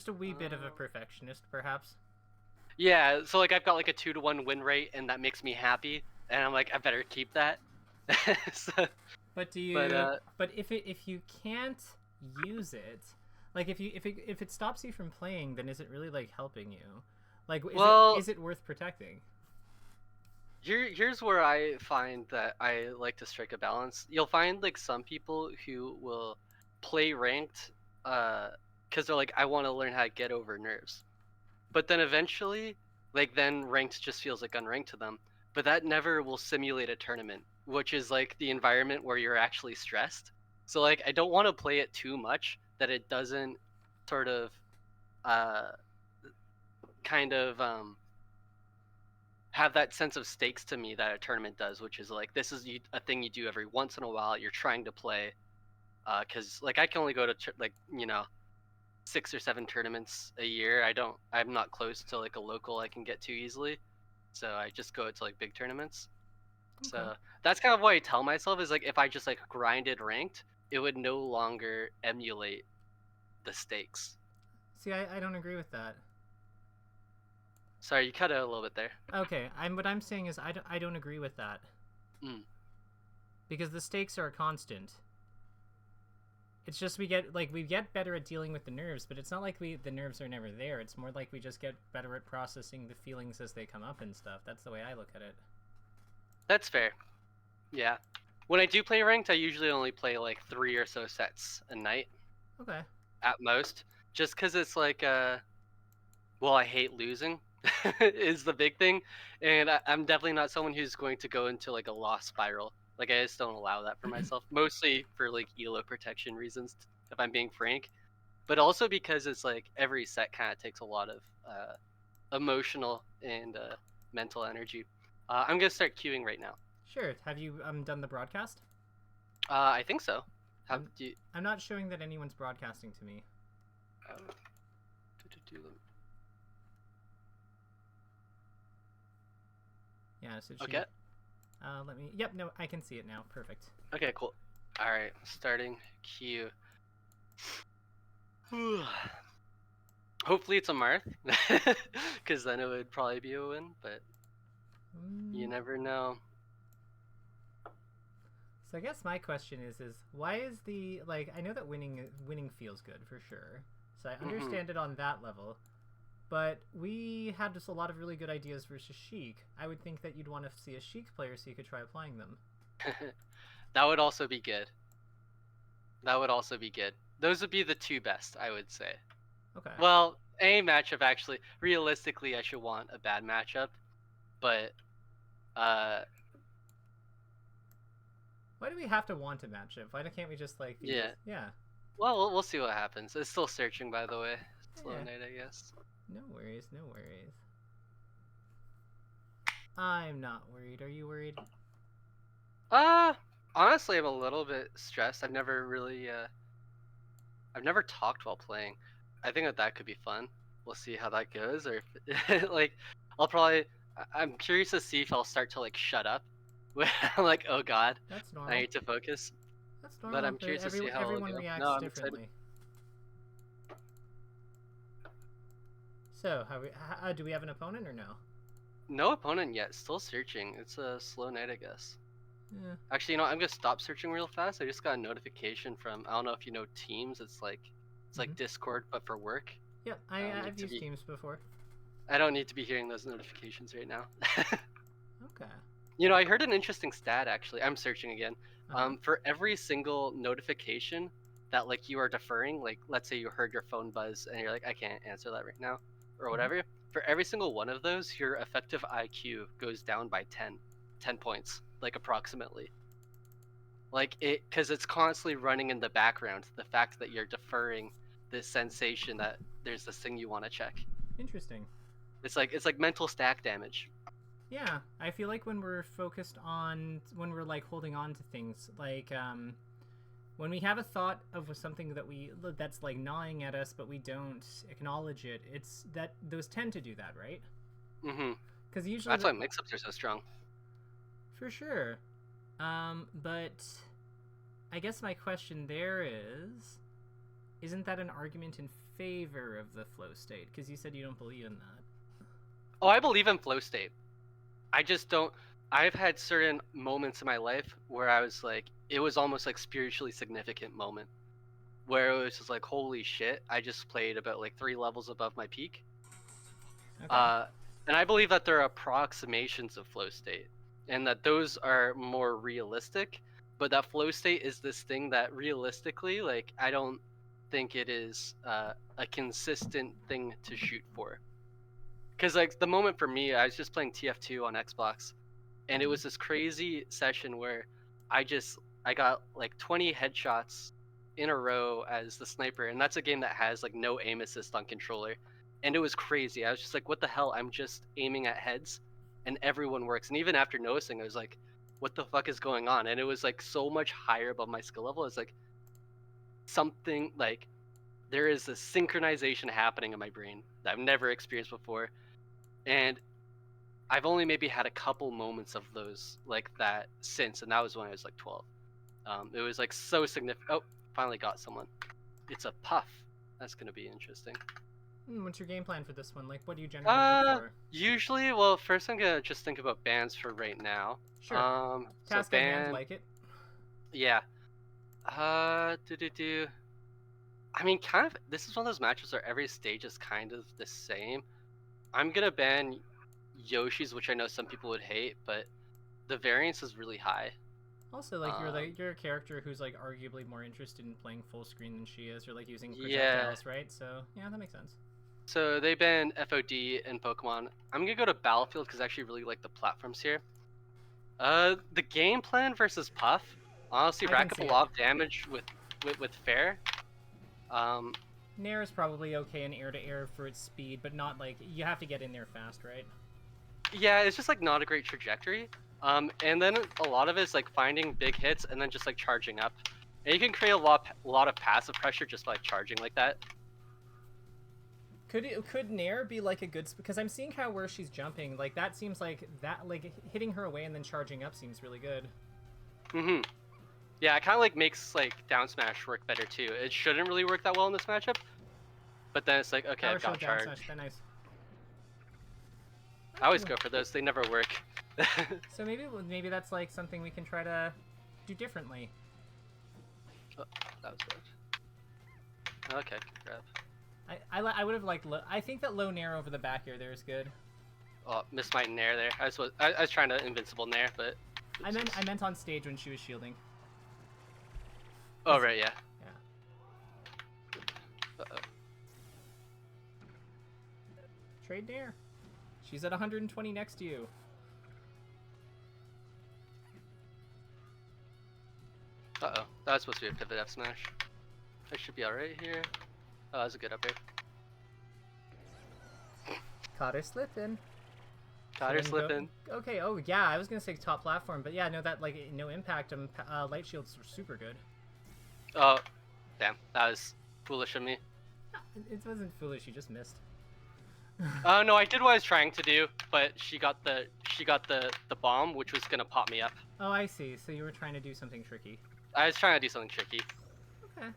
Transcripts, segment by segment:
Just a wee bit of a perfectionist, perhaps. Yeah, so like I've got like a 2-to-1 win rate, and that makes me happy, and I'm like, I better keep that. so, But do but you? But if you can't use it, like if it stops you from playing, then is it really like helping you? Like well, is it worth protecting? here's where I find that I like to strike a balance. You'll find like some people who will play ranked, because they're like, I want to learn how to get over nerves. But then eventually, like then ranked just feels like unranked to them. But that never will simulate a tournament, which is like the environment where you're actually stressed. So like I don't want to play it too much that it doesn't sort of uh kind of have that sense of stakes to me that a tournament does, which is like this is a thing you do every once in a while. You're trying to play, because like I can only go to like 6 or 7 tournaments a year. I'm not close to like a local I can get to easily, so I just go to like big tournaments. Okay. So that's kind of what I tell myself is like if I just like grinded ranked, it would no longer emulate the stakes. See, I don't agree with that. Sorry, you cut out a little bit there. Okay, what I'm saying is I don't agree with that Mm. because the stakes are constant. It's just we get better at dealing with the nerves, but it's not like the nerves are never there. It's more like we just get better at processing the feelings as they come up and stuff. That's the way I look at it. That's fair. Yeah. When I do play ranked, I usually only play like 3 or so sets a night Okay. at most, just because it's like well, I hate losing is the big thing, and I'm definitely not someone who's going to go into like a loss spiral. Like I just don't allow that for myself, mostly for like elo protection reasons, if I'm being frank, but also because it's like every set kind of takes a lot of emotional and mental energy. I'm gonna start queuing right now. Sure. Have you done the broadcast? I think so. Have I'm do you, I'm not showing that anyone's broadcasting to me. uh, Yeah, so okay. let me. Yep, no, I can see it now. Perfect. Okay, cool. All right, starting queue. Hopefully it's a Marth, because then it would probably be a win, but you Mm. never know. So I guess my question is why is the like I know that winning feels good for sure. So I Mm-hmm. understand it on that level. But we had just a lot of really good ideas versus Sheik. I would think that you'd want to see a Sheik player so you could try applying them. That would also be good. That would also be good. Those would be the two best, I would say. Okay. Well, a matchup actually. Realistically, I should want a bad matchup, but uh, Why do we have to want a matchup? Why can't we just like be yeah. yeah. Well, we'll see what happens. It's still searching, by the way. Slow Yeah. night, I guess. No worries, no worries. I'm not worried. Are you worried? Uh, Honestly, I'm a little bit stressed. I've never talked while playing. I think that could be fun. We'll see how that goes. Or if, like, I'll probably. I'm curious to see if I'll start to like shut up. I'm like, oh god, That's I normal. need to focus. That's But normal. I'm curious to see how it'll Everyone go. No, reacts I'm excited. differently. So, do we have an opponent or no? No opponent yet. Still searching. It's a slow night, I guess. Yeah. Actually, I'm gonna stop searching real fast. I just got a notification from, I don't know if you know Teams. It's like Mm-hmm. Discord but for work. Yep. I don't need I've to used be Teams before. I don't need to be hearing those notifications right now. Okay. I heard an interesting stat actually. I'm searching again. Uh huh. For every single notification that like you are deferring, like let's say you heard your phone buzz and you're like, I can't answer that right now, or Mm-hmm. whatever. For every single one of those, your effective IQ goes down by 10 points, like approximately. Like because it's constantly running in the background. The fact that you're deferring this sensation that there's this thing you want to check. Interesting. It's like mental stack damage. Yeah, I feel like when we're focused on when we're like holding on to things, like when we have a thought of something that's like gnawing at us, but we don't acknowledge it. It's that those tend to do that, right? Mm-hmm. Because usually, That's why mix-ups are so strong. for sure. But I guess my question there is, isn't that an argument in favor of the flow state? Because you said you don't believe in that. Oh, I believe in flow state. I just don't. I've had certain moments in my life where I was like, it was almost like spiritually significant moment, where it was just like, holy shit, I just played about like 3 levels above my peak. Okay. And I believe that there are approximations of flow state, and that those are more realistic. But that flow state is this thing that realistically, like, I don't think it is a consistent thing to shoot for. Because like the moment for me, I was just playing TF2 on Xbox, and it was this crazy session where I got like 20 headshots in a row as the sniper, and that's a game that has like no aim assist on controller, and it was crazy. I was just like, what the hell? I'm just aiming at heads, and everyone works. And even after noticing, I was like, what the fuck is going on? And it was like so much higher above my skill level. It's like something like there is a synchronization happening in my brain that I've never experienced before, and I've only maybe had a couple moments of those like that since, and that was when I was like 12. It was like so significant. Oh, finally got someone. It's a puff. That's gonna be interesting. What's your game plan for this one? Like, what do you generally look for? Usually, well, first I'm gonna just think about bands for right now. Sure. So Task at hand, like it. yeah. Do. I mean, kind of. This is one of those matches where every stage is kind of the same. I'm gonna ban Yoshi's, which I know some people would hate, but the variance is really high. Also, like you're a character who's like arguably more interested in playing full screen than she is, or like using Yeah. projectiles, right? So yeah, that makes sense. So they banned FOD in Pokemon. I'm gonna go to Battlefield because I actually really like the platforms here. The game plan versus Puff. Honestly, I rack can up a see lot it. of damage with Fair. Nair is probably okay in air to air for its speed, but not like you have to get in there fast, right? Yeah, it's just like not a great trajectory. And then a lot of it is like finding big hits and then just like charging up. And you can create a lot of passive pressure just by charging like that. Could Nair be like a good, because I'm seeing how where she's jumping, like that seems like that, like hitting her away and then charging up seems really good. Yeah, it kind of like makes like down smash work better too. It shouldn't really work that well in this matchup, but then it's like, okay, I've got charge. Down smash, nice. I always go for those. They never work. So maybe that's like something we can try to do differently. Oh, that was good. Okay, good grab. I would have liked I think that low nair over the back air there is good. Oh, missed my nair there. I was trying to invincible nair, but I meant on stage when she was shielding. Oh right, yeah. Yeah. Uh-oh. Trade nair. She's at 120 next to you. Uh-oh. That was supposed to be a pivot F smash. I should be alright here. Oh, that was a good up air. Caught her slipping. Caught her slipping. Okay, oh yeah, I was gonna say top platform, but yeah, no, that like no impact. Light shields were super good. Oh, damn, that was foolish of me. It wasn't foolish, you just missed. No, I did what I was trying to do, but she got the bomb, which was gonna pop me up. Oh, I see. So you were trying to do something tricky. I was trying to do something tricky. Okay,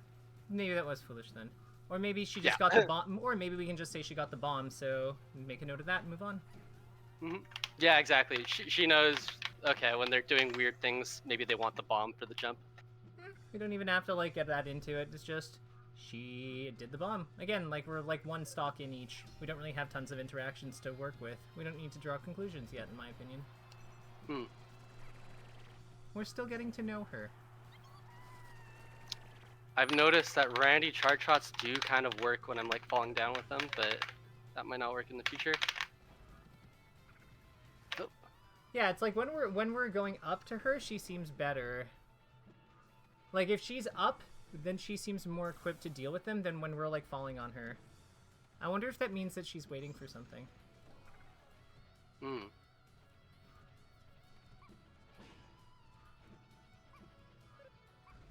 maybe that was foolish then. Or maybe she just got the bomb, or maybe we can just say she got the bomb, so make a note of that and move on. Yeah, exactly. She knows, okay, when they're doing weird things, maybe they want the bomb for the jump. We don't even have to, like, get that into it. It's just, she did the bomb. Again, like, we're, like, one stock in each. We don't really have tons of interactions to work with. We don't need to draw conclusions yet, in my opinion. We're still getting to know her. I've noticed that Randy charge shots do kind of work when I'm like falling down with them, but that might not work in the future. Oh. Yeah, it's like when we're going up to her, she seems better. Like if she's up, then she seems more equipped to deal with them than when we're like falling on her. I wonder if that means that she's waiting for something.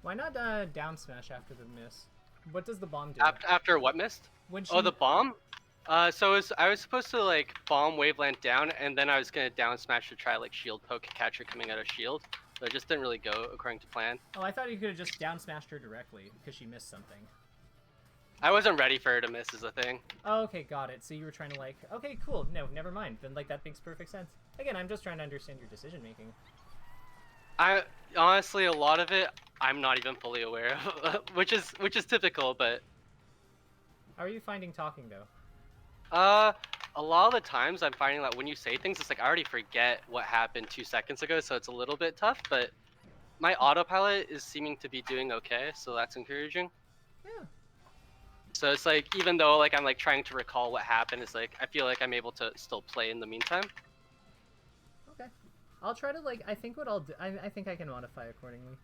Why not down smash after the miss? What does the bomb do? After what missed? When she... Oh, the bomb? So I was supposed to like bomb Waveland down, and then I was gonna down smash to try like shield poke catch her coming out of shield. So it just didn't really go according to plan. Oh, I thought you could have just down smashed her directly because she missed something. I wasn't ready for her to miss is the thing. Oh, okay, got it. So you were trying to like, okay, cool. No, never mind. Then like that makes perfect sense. Again, I'm just trying to understand your decision making. I honestly, a lot of it I'm not even fully aware of, which is typical. But How are you finding talking though? a lot of the times I'm finding that when you say things, it's like I already forget what happened 2 seconds ago, so it's a little bit tough. But my autopilot is seeming to be doing okay, so that's encouraging. Yeah. So it's like even though like I'm like trying to recall what happened, it's like I feel like I'm able to still play in the meantime. Okay. I'll try to like. I think what I'll do. I think I can modify accordingly.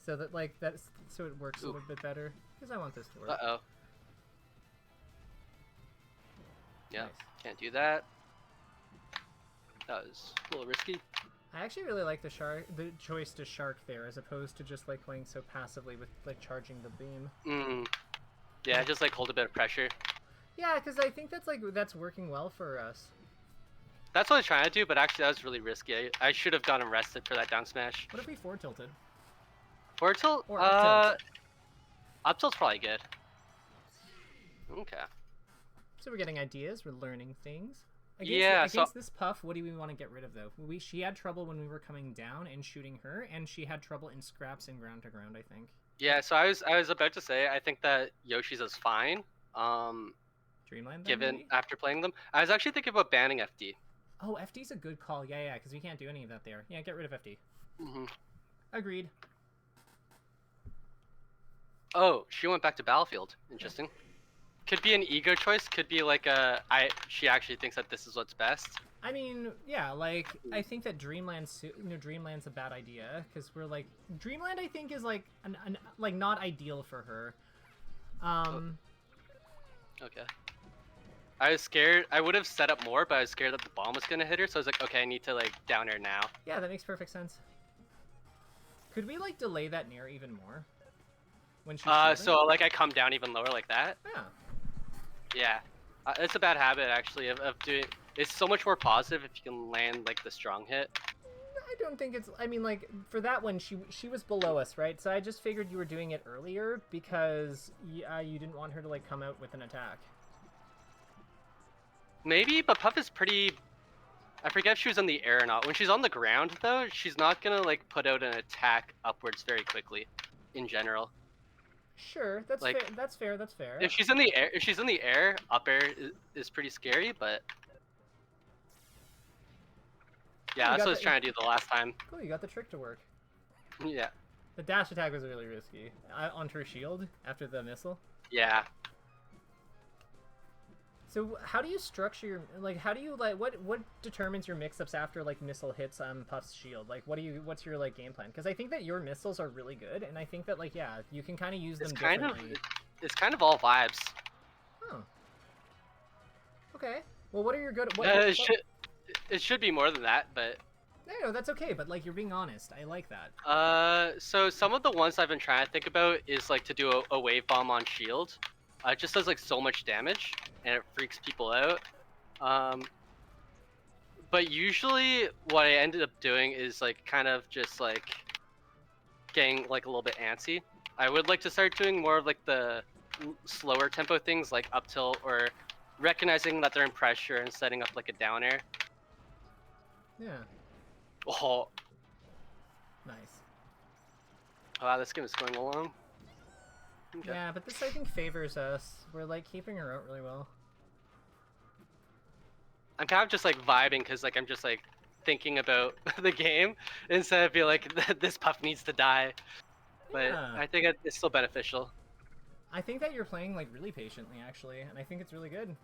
So that like that's so it works a little bit better because I want this to work. Uh-oh. Yeah, Nice. can't do that. That was a little risky. I actually really like the choice to shark there, as opposed to just like playing so passively with like charging the beam. Yeah, just like hold a bit of pressure. Yeah, because I think that's working well for us. That's what I was trying to do, but actually that was really risky. I should have gotten arrested for that down smash. What if we forward tilted? Forward tilt? Or up tilt? Up tilt's probably good. Okay. So we're getting ideas, we're learning things. Against this Puff, what do we want to get rid of though? She had trouble when we were coming down and shooting her, and she had trouble in scraps and ground to ground, I think. Yeah, so I was about to say I think that Yoshi's is fine. Dreamland then, given maybe? after playing them. I was actually thinking about banning FD. Oh, FD's a good call. Yeah, because we can't do any of that there. Yeah, get rid of FD. Agreed. Oh, she went back to Battlefield. Interesting. Could be an ego choice. Could be like she actually thinks that this is what's best. I mean, yeah, like I think that Dreamland's a bad idea because we're like Dreamland. I think is like like not ideal for her. Okay. I was scared. I would have set up more, but I was scared that the bomb was gonna hit her. So I was like, okay, I need to like down her now. Yeah, that makes perfect sense. Could we like delay that near even more? When she's so like I come down even lower like that. Yeah. Yeah, it's a bad habit actually of doing. It's so much more positive if you can land like the strong hit. I don't think it's. I mean, like for that one, she was below us, right? So I just figured you were doing it earlier because you didn't want her to like come out with an attack. Maybe, but Puff is pretty. I forget if she was in the air or not. When she's on the ground though, she's not gonna like put out an attack upwards very quickly, in general. Sure, that's like, fair. That's fair. That's fair. If she's in the air, up air is pretty scary, but yeah, that's what I was trying to do the last time. Cool, you got the trick to work. Yeah. The dash attack was really risky. Onto her shield after the missile. Yeah. So how do you structure your how do you what determines your mix-ups after like missile hits Puff's shield? Like what's your like game plan? Because I think that your missiles are really good, and I think that like yeah, you can kind of use them differently. It's kind of all vibes. Oh. Okay. Well, what are your good? It should be more than that, but. No, that's okay. But like you're being honest, I like that. So some of the ones I've been trying to think about is like to do a wave bomb on shield. It just does like so much damage, and it freaks people out. But usually what I ended up doing is like kind of just like getting like a little bit antsy. I would like to start doing more of like the slower tempo things like up tilt or recognizing that they're in pressure and setting up like a down air. Yeah. Oh. Nice. Wow, this game is going along. Okay. Yeah, but this I think favors us. We're like keeping her out really well. I'm kind of just like vibing because like I'm just like thinking about the game instead of being like this Puff needs to die. But yeah. I think it's still beneficial. I think that you're playing like really patiently actually, and I think it's really good.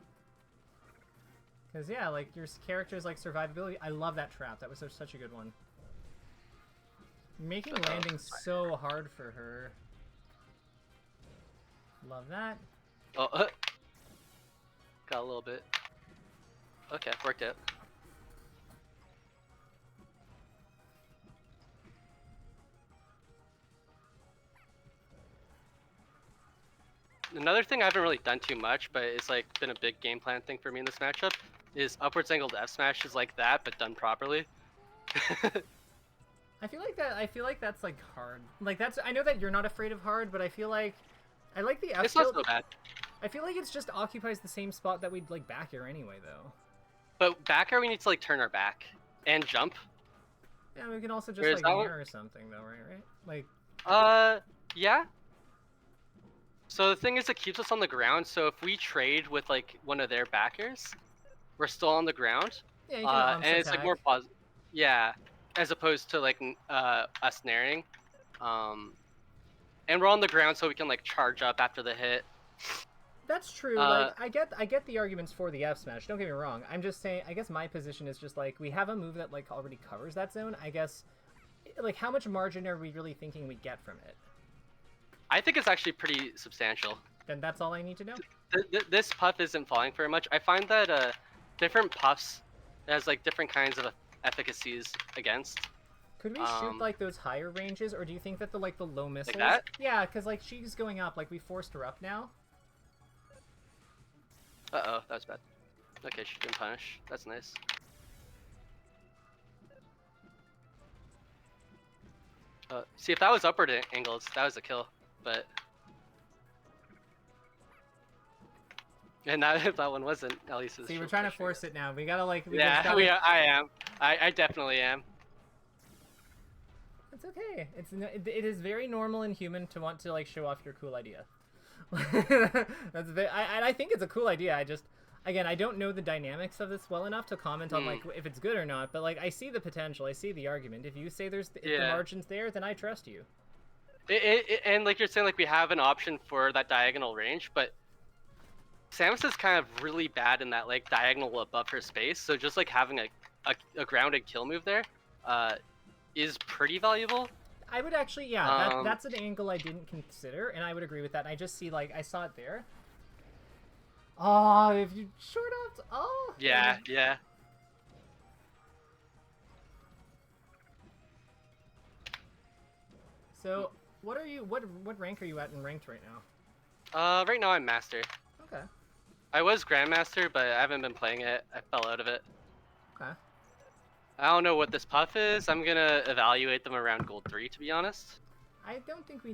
Cause yeah, like your character's like survivability. I love that trap. That was such a good one. Making landing so hard for her. Love that. Oh, got a little bit. Okay, worked out. Another thing I haven't really done too much, but it's like been a big game plan thing for me in this matchup, is upwards angled F smashes like that, but done properly. I feel like that's like hard. Like I know that you're not afraid of hard, but I feel like I like the F It's not tilt. so bad. I feel like it's just occupies the same spot that we'd like back air anyway, though. But back air, we need to like turn our back and jump. Yeah, we can also just Whereas like that nair one- or something, though, right? Like, Yeah. So the thing is, it keeps us on the ground. So if we trade with like one of their backers, we're still on the ground. yeah, you can And it's like more attack. positive. Yeah, as opposed to like us naring. And we're on the ground, so we can like charge up after the hit. That's true. Like, I get the arguments for the F smash. Don't get me wrong. I'm just saying. I guess my position is just like we have a move that like already covers that zone. I guess, like, how much margin are we really thinking we get from it? I think it's actually pretty substantial. Then that's all I need to know. This puff isn't falling very much. I find that different puffs has like different kinds of efficacies against. Could we shoot like those higher ranges, or do you think that the low missiles? Like that? Yeah, because like she's going up. Like we forced her up now. Uh-oh, that was bad. Okay, she didn't punish. That's nice. See, if that was upward angles, that was a kill. But and that if that one wasn't, at least it was. See, we're trying to force it now. We gotta like. Yeah, we are. I am. I definitely am. It's okay. It is very normal and human to want to like show off your cool idea. I think it's a cool idea. Again, I don't know the dynamics of this well enough to comment on like if it's good or not. But like, I see the potential. I see the argument. If you say if the margin's there, then I trust you. And like you're saying, like we have an option for that diagonal range, but Samus is kind of really bad in that like diagonal above her space. So just like having a grounded kill move there, is pretty valuable. I would actually, yeah, that's an angle I didn't consider, and I would agree with that. And I just see, like, I saw it there. Oh, if you short up, oh. Yeah, yeah. So, what rank are you at in ranked right now? Right now I'm master. Okay. I was grandmaster, but I haven't been playing it. I fell out of it. Okay. I don't know what this puff is. I'm gonna evaluate them around gold 3, to be honest. I just don't think we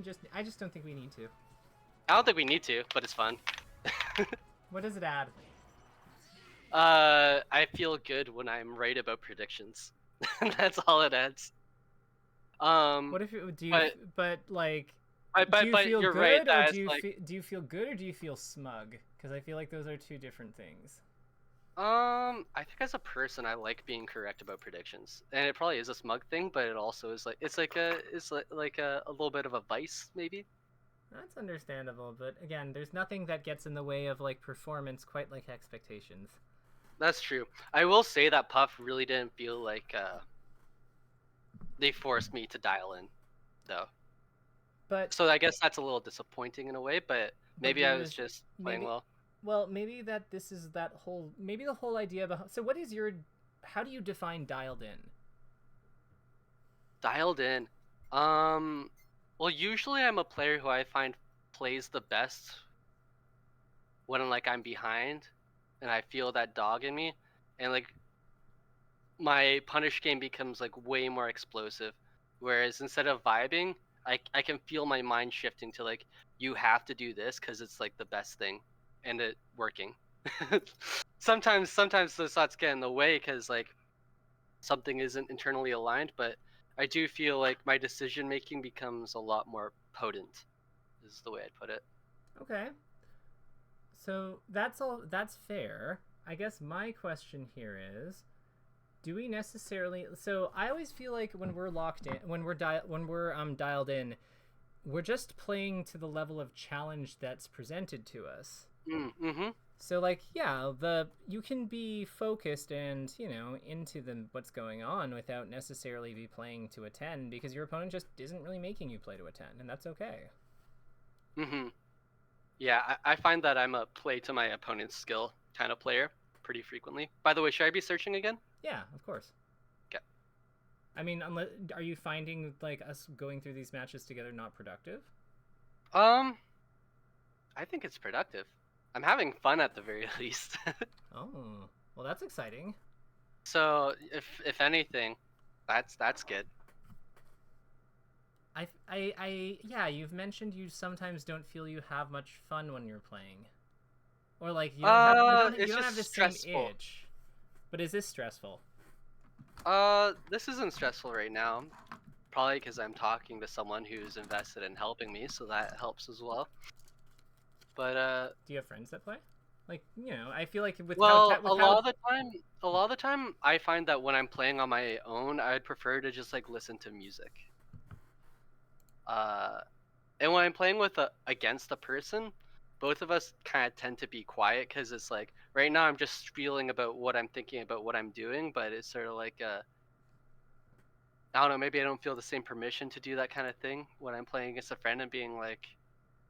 need to. I don't think we need to, but it's fun. What does it add? I feel good when I'm right about predictions. That's all it adds. What if it, do you? But like, do you feel you're good, right, or do you feel good, or do you feel smug? Because I feel like those are two different things. I think as a person, I like being correct about predictions, and it probably is a smug thing, but it also is like it's like a little bit of a vice, maybe. That's understandable, but again, there's nothing that gets in the way of like performance quite like expectations. That's true. I will say that Puff really didn't feel like they forced me to dial in, though. But so I guess that's a little disappointing in a way, but maybe I was just playing well. Well, maybe the whole idea behind. So how do you define dialed in? Dialed in. Well, usually I'm a player who I find plays the best when like I'm behind and I feel that dog in me, and like my punish game becomes like way more explosive. Whereas instead of vibing, I can feel my mind shifting to like, you have to do this because it's like the best thing, and it working. sometimes those thoughts get in the way because like something isn't internally aligned, but I do feel like my decision making becomes a lot more potent, is the way I'd put it. Okay. So that's fair. I guess my question here is, do we necessarily? So I always feel like when we're locked in, when we're dialed in, we're just playing to the level of challenge that's presented to us. Mm-hmm. So like, yeah, you can be focused and, into what's going on without necessarily be playing to a 10 because your opponent just isn't really making you play to a 10, and that's okay. Mm-hmm. Yeah, I find that I'm a play to my opponent's skill kind of player pretty frequently. By the way, should I be searching again? Yeah, of course. Okay. I mean, are you finding like us going through these matches together not productive? I think it's productive. I'm having fun at the very least. Oh, well, that's exciting. So, if anything, that's good. Yeah, you've mentioned you sometimes don't feel you have much fun when you're playing, or like you It's don't just have the same stressful. itch. But is this stressful? This isn't stressful right now. Probably because I'm talking to someone who's invested in helping me, so that helps as well. But Do you have friends that play? Like, you know, I feel like well, with how a lot of the time, I find that when I'm playing on my own, I'd prefer to just like listen to music. Uh, and when I'm playing with against a person, both of us kind of tend to be quiet because it's like right now I'm just feeling about what I'm thinking about what I'm doing, but it's sort of like I don't know, maybe I don't feel the same permission to do that kind of thing when I'm playing against a friend and being like,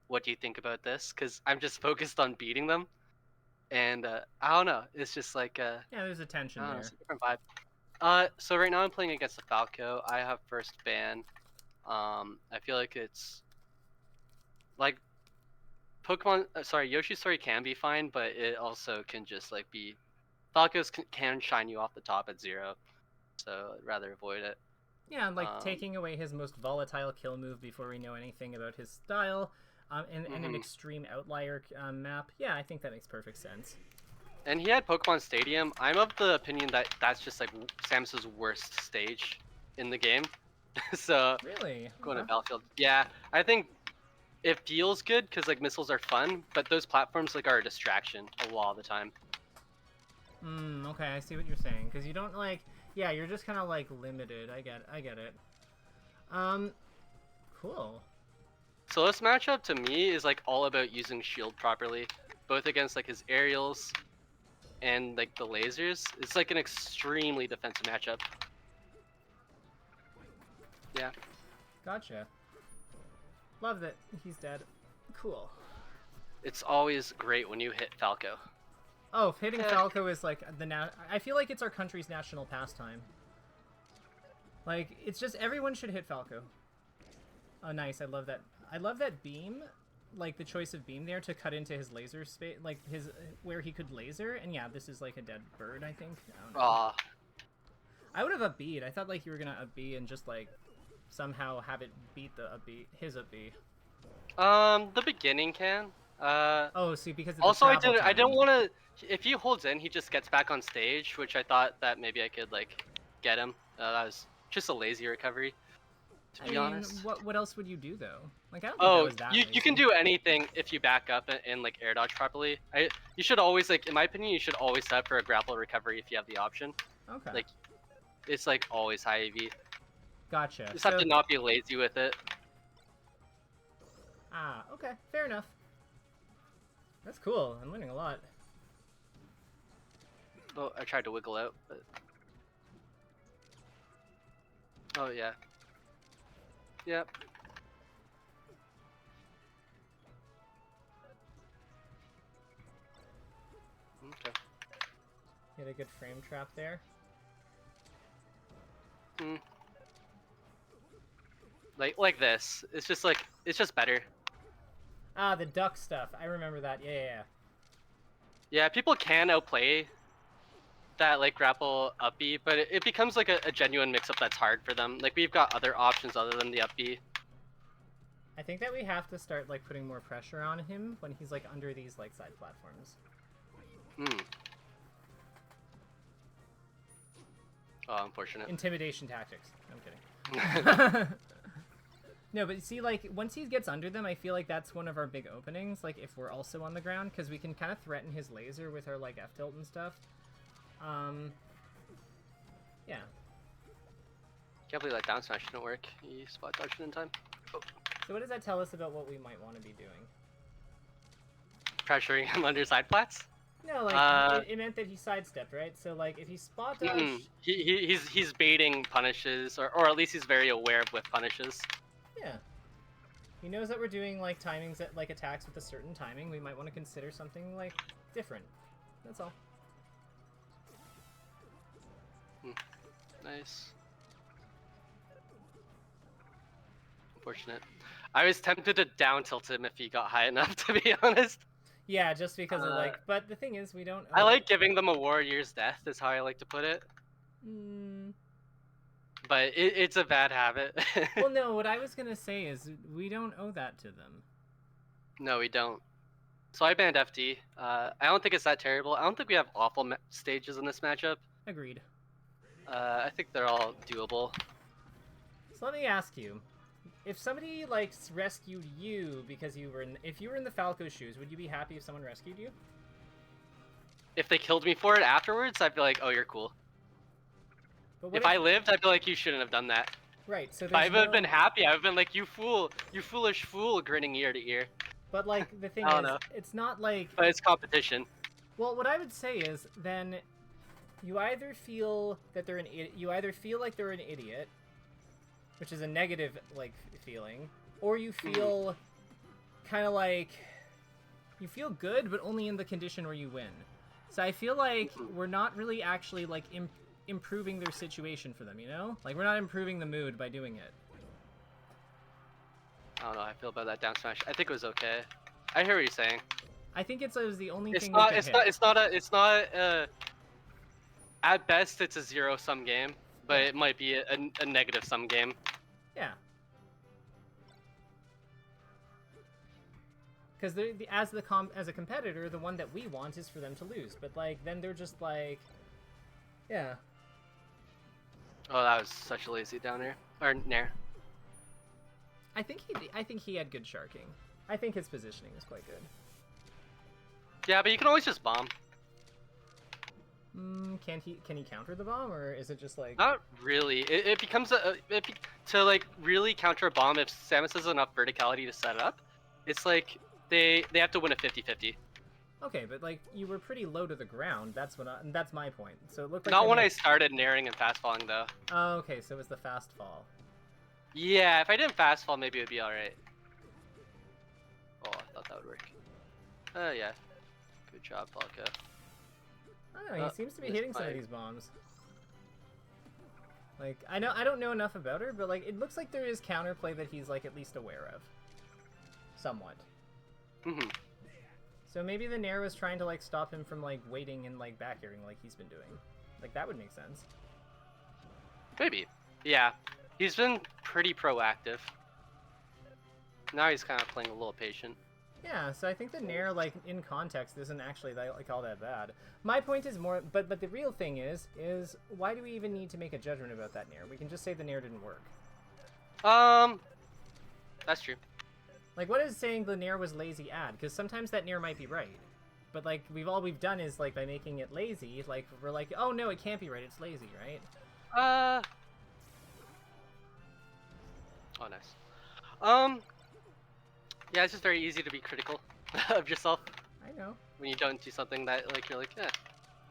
"What do you think about this?" Because I'm just focused on beating them, and I don't know, it's just like yeah, there's a I tension don't know, it's there. a different vibe. So right now I'm playing against the Falco. I have first ban. I feel like it's like Pokemon. Sorry, Yoshi's Story can be fine, but it also can just like be Falcos can shine you off the top at 0, so I'd rather avoid it. Yeah, like Um, taking away his most volatile kill move before we know anything about his style, and an mhm. extreme outlier map. Yeah, I think that makes perfect sense. And he had Pokemon Stadium. I'm of the opinion that that's just like Samus's worst stage in the game. So Really? going to Okay. Battlefield, yeah, I think it feels good because like missiles are fun, but those platforms like are a distraction a lot of the time. Okay, I see what you're saying. Because you don't like, yeah, you're just kind of like limited. I get it. Um, cool. So this matchup to me is like all about using shield properly, both against like his aerials and like the lasers. It's like an extremely defensive matchup. Yeah. Gotcha. Love that he's dead. Cool. It's always great when you hit Falco. Oh, hitting Heck. Falco is like I feel like it's our country's national pastime. Like, it's just everyone should hit Falco. Oh, nice. I love that. I love that beam, like the choice of beam there to cut into his laser space, like his where he could laser. And yeah, this is like a dead bird. I think. I don't know. Aw. I would have up B. I thought like you were gonna up B and just like somehow have it beat the up B, his up B. The beginning can. Oh, see, because of the Also, travel I don't time. want to. If he holds in, he just gets back on stage, which I thought that maybe I could like get him. That was just a lazy recovery, to I be mean, honest. what else would you do though? Like, I don't think that Oh, was that you can lazy. do anything if you back up and like air dodge properly. You should always like, in my opinion, you should always set for a grapple recovery if you have the option. Okay, Like, it's like always high AV. You gotcha. just have So, to not be lazy with it. okay, fair enough. That's cool. I'm learning a lot. Oh, I tried to wiggle out, but oh yeah, yep. Okay. Hit a good frame trap there. Mm. Like this. It's just like it's just better. Ah, the duck stuff. I remember that. Yeah. Yeah, people can outplay that like grapple up B, but it becomes like a genuine mix-up that's hard for them. Like we've got other options other than the up B. I think that we have to start like putting more pressure on him when he's like under these like side platforms. Hmm. Oh, unfortunate. Intimidation tactics. I'm kidding. No, but see, like, once he gets under them, I feel like that's one of our big openings, like, if we're also on the ground, because we can kind of threaten his laser with our, like, F-tilt and stuff. Yeah. Can't believe that down smash didn't work. He spot dodged in time. Oh. So what does that tell us about what we might want to be doing? Pressuring him under side plats? No, like, it meant that he sidestepped, right? So, like, if he spot dodged... He's baiting punishes, or at least he's very aware of with punishes. Yeah. He knows that we're doing, like, timings at, like, attacks with a certain timing. We might want to consider something, like, different. That's all. Nice. Unfortunate. I was tempted to down tilt him if he got high enough, to be honest. Yeah, just because of, like... But the thing is, we don't... I like giving them a warrior's death, is how I like to put it. but it's a bad habit. Well, no, what I was gonna say is we don't owe that to them. No, we don't. So I banned FD. I don't think it's that terrible. I don't think we have awful stages in this matchup. Agreed. I think they're all doable. So let me ask you, if somebody like rescued you because if you were in the Falco shoes, would you be happy if someone rescued you? If they killed me for it afterwards, I'd be like, oh, you're cool. But If I lived, I'd be like, you shouldn't have done that. Right, so If I would have been happy, I would have been like, you fool, you foolish fool, grinning ear to ear. But like the thing I is, don't know. it's not like. But it's competition. Well, what I would say is then you either feel that they're you either feel like they're an idiot, which is a negative like feeling, or you feel kind of like you feel good, but only in the condition where you win. So I feel like we're not really actually like improving their situation for them, you know? Like we're not improving the mood by doing it. I don't know how I feel about that down smash. I think it was okay. I hear what you're saying. I think it was the only It's thing. not. It's not. At best, it's a zero-sum game, but it might be a negative-sum game. Yeah. Because as a competitor, the one that we want is for them to lose. But like then they're just like, yeah. Oh, that was such a lazy down air or nair. I think he had good sharking. I think his positioning is quite good. Yeah, but you can always just bomb. Can he counter the bomb, or is it just like? Not really. It becomes to like really counter a bomb if Samus has enough verticality to set it up. It's like they have to win a 50-50. Okay, but like you were pretty low to the ground. That's my point. So it looked like not when I started nairing and fast falling though. Oh, okay, so it was the fast fall. Yeah, if I didn't fast fall, maybe it would be all right. Oh, I thought that would work. Yeah. Good job, Falco. I don't know, he seems to be hitting some of these bombs. Like, I don't know enough about her, but like it looks like there is counterplay that he's like at least aware of. Somewhat. Mhm. So maybe the Nair was trying to like stop him from like waiting and like back airing like he's been doing. Like that would make sense. Maybe. Yeah. He's been pretty proactive. Now he's kind of playing a little patient. Yeah, so I think the Nair, like, in context, isn't actually like all that bad. My point is more, but the real thing is why do we even need to make a judgment about that Nair? We can just say the Nair didn't work. That's true. Like, what is saying the Nair was lazy ad? Because sometimes that Nair might be right. But, like, all we've done is, like, by making it lazy, like, we're like, oh, no, it can't be right, it's lazy, right? Oh, nice. Yeah, it's just very easy to be critical of yourself. I know. When you don't do something that, like, you're like, eh.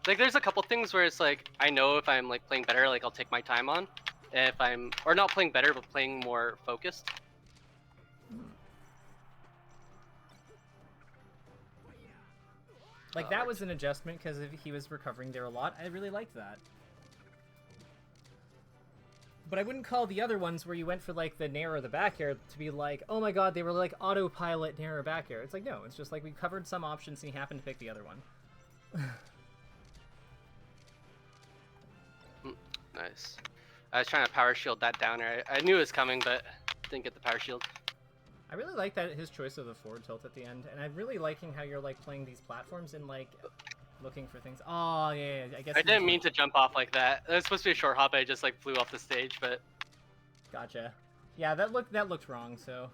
Like, there's a couple things where it's like, I know if I'm, like, playing better, like, I'll take my time on. If I'm, or not playing better, but playing more focused. Like, that was an adjustment because he was recovering there a lot. I really liked that. But I wouldn't call the other ones where you went for, like, the Nair or the back air to be like, oh my god, they were, like, autopilot Nair or back air. It's like, no, it's just like we covered some options and he happened to pick the other one. Nice. I was trying to power shield that downer. I knew it was coming, but didn't get the power shield. I really like that his choice of the forward tilt at the end, and I'm really liking how you're, like, playing these platforms and, like, looking for things. Oh, yeah, I guess... I didn't mean to jump off like that. It was supposed to be a short hop, I just, like, flew off the stage, but... Gotcha. Yeah, that looked wrong, so...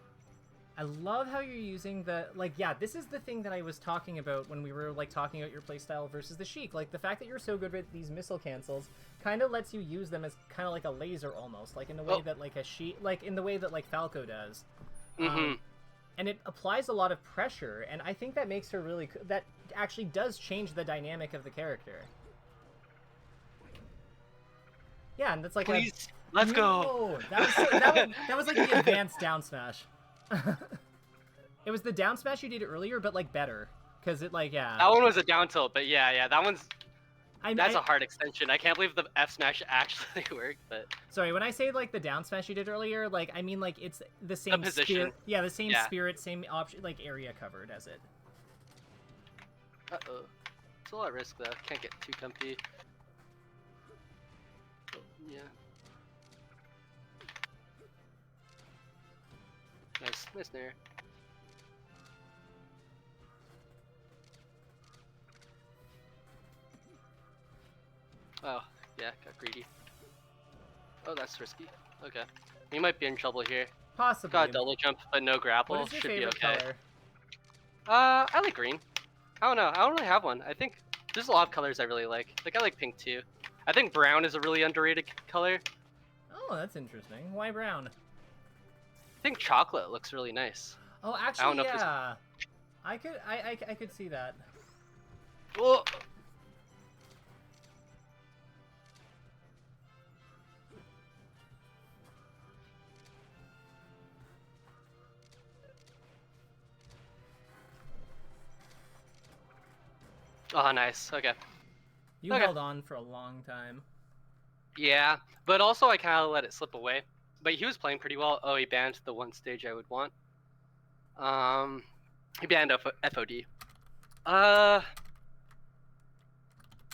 I love how you're using the... Like, yeah, this is the thing that I was talking about when we were, like, talking about your playstyle versus the Sheik. Like, the fact that you're so good with these missile cancels kind of lets you use them as kind of like a laser, almost. Like, in the way that, like, a Sheik... Like, in the way that, like, Falco does. And it applies a lot of pressure, and I think that makes her really... That actually does change the dynamic of the character. Yeah, and that's like Please, let's go! That was like the advanced down smash. It was the down smash you did earlier, but like better. Because it like, yeah. That one was a down tilt, but yeah, that one's... That's a hard extension. I can't believe the F smash actually worked, but... Sorry, when I say, like, the down smash you did earlier, like, I mean, like, it's the same position. Spirit. Yeah, the same spirit, same option, like, area covered as it. Uh-oh. It's a lot of risk, though. Can't get too comfy. Oh, yeah. Nice nair. Oh, yeah, got greedy. Oh, that's risky. Okay. You might be in trouble here. Possibly. Got a double jump, but no grapple. What is your Should be favorite okay. color? I like green. I don't know. I don't really have one. I think there's a lot of colors I really like. Like, I like pink too. I think brown is a really underrated color. Oh, that's interesting. Why brown? I think chocolate looks really nice. Oh, I actually, don't know if yeah. I could see that. Oh! Oh, nice. Okay. You Okay. held on for a long time. Yeah, but also I kind of let it slip away. But he was playing pretty well. Oh, he banned the one stage I would want. He banned FOD.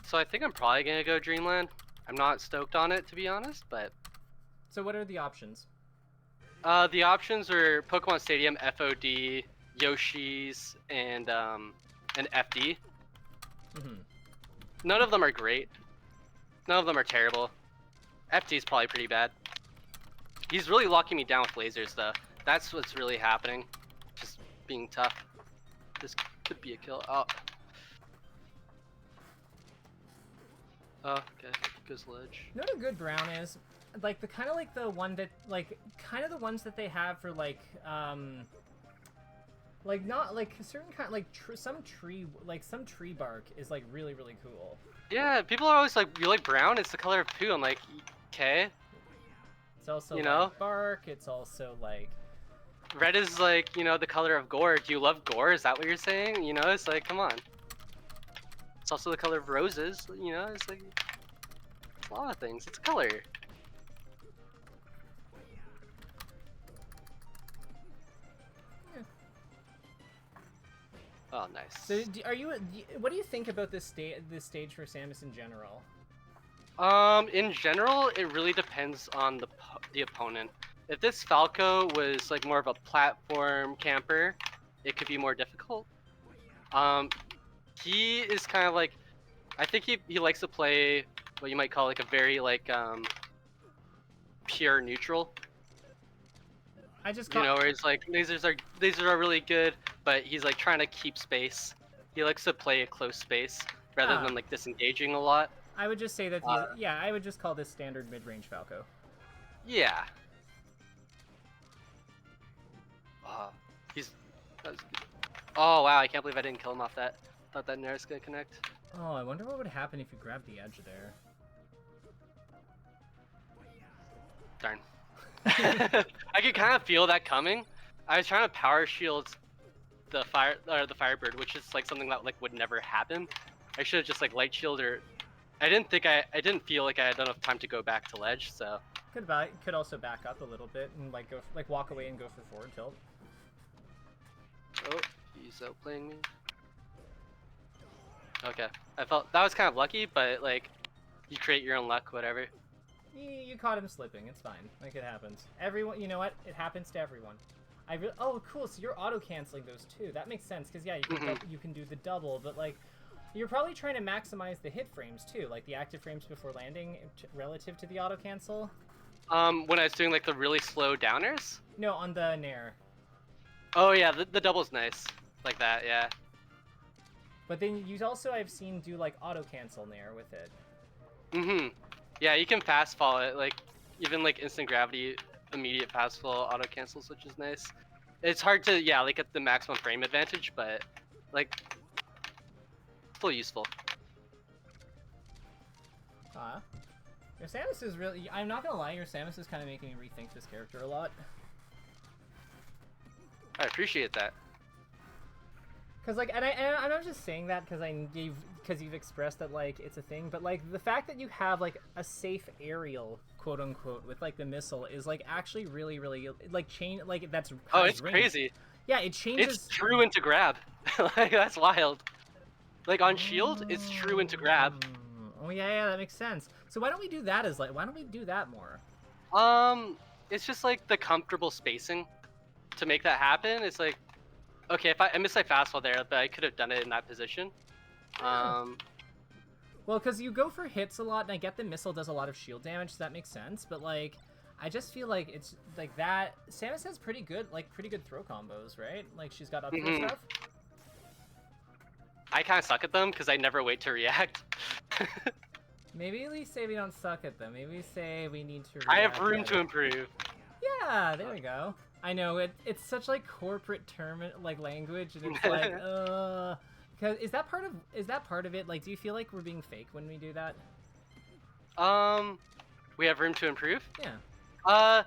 So I think I'm probably gonna go Dreamland. I'm not stoked on it, to be honest, but So what are the options? the options are Pokemon Stadium, FOD, Yoshi's, and FD. None of them are great. None of them are terrible. FD is probably pretty bad. He's really locking me down with lasers, though. That's what's really happening. Just being tough. This could be a kill. Oh. Oh, okay. Goes ledge. You know what a good brown is? Like the kind of like the one that kind of the ones that they have for like not like a certain kind like some tree bark is like really cool. Yeah, people are always like, you like brown? It's the color of poo. I'm like, okay. It's also you like know, bark. It's also like red is like, you know, the color of gore. Do you love gore? Is that what you're saying? You know, it's like, come on. It's also the color of roses. You know, it's like a lot of things. It's color. Oh, nice. So, what do you think about this stage for Samus in general? In general, it really depends on the opponent. If this Falco was like more of a platform camper, it could be more difficult. He is kind of like, I think he likes to play what you might call like a very like pure neutral. You know, where it's like lasers are really good, but he's like trying to keep space. He likes to play a close space rather than like disengaging a lot. I would just say that I would just call this standard mid-range Falco. Yeah. Oh wow, I can't believe I didn't kill him off that. Thought that Nair's gonna connect. Oh, I wonder what would happen if you grabbed the edge there. Darn. I could kind of feel that coming. I was trying to power shield the Firebird, which is like something that like would never happen. I should have just like light shield or I didn't feel like I had enough time to go back to ledge, so Could also back up a little bit and like walk away and go for forward tilt. Oh, he's outplaying me. Okay, I felt that was kind of lucky, but like you create your own luck, whatever. You caught him slipping. It's fine. Like it happens. Everyone, you know what? It happens to everyone. Oh, cool. So you're auto canceling those too. That makes sense because yeah, you can do the double, but like you're probably trying to maximize the hit frames too, like the active frames before landing relative to the auto cancel. When I was doing like the really slow downers. No, on the Nair. Oh yeah, the double's nice, like that, yeah. But then you also I've seen do like auto cancel Nair with it. Yeah, you can fast fall it, like even like instant gravity, immediate fast fall auto cancels, which is nice. It's hard to like get the maximum frame advantage, but like still useful. Your Samus is really. I'm not gonna lie, your Samus is kind of making me rethink this character a lot. I appreciate that. Cause like, and I'm not just saying that because you've expressed that like it's a thing, but like the fact that you have like a safe aerial, quote unquote, with like the missile is like actually really like that's. Oh, it's crazy. Yeah, it changes. It's true into grab. Like that's wild. Like on shield, it's true into grab. Oh yeah, that makes sense. So why don't we do that why don't we do that more? It's just like the comfortable spacing. to make that happen. It's like, okay, if I missed my fastball there, but I could have done it in that position. Well, because you go for hits a lot, and I get the missile does a lot of shield damage, so that makes sense. But like, I just feel like it's like that. Samus has pretty good throw combos, right? Like she's got up throw stuff. I kind of suck at them because I never wait to react. Maybe we say we don't suck at them. Maybe we say we need to. I have room to improve. Yeah, there we go. I know it's such like corporate term like language, and it's like Cause is that part of it? Like, do you feel like we're being fake when we do that? We have room to improve. Yeah. I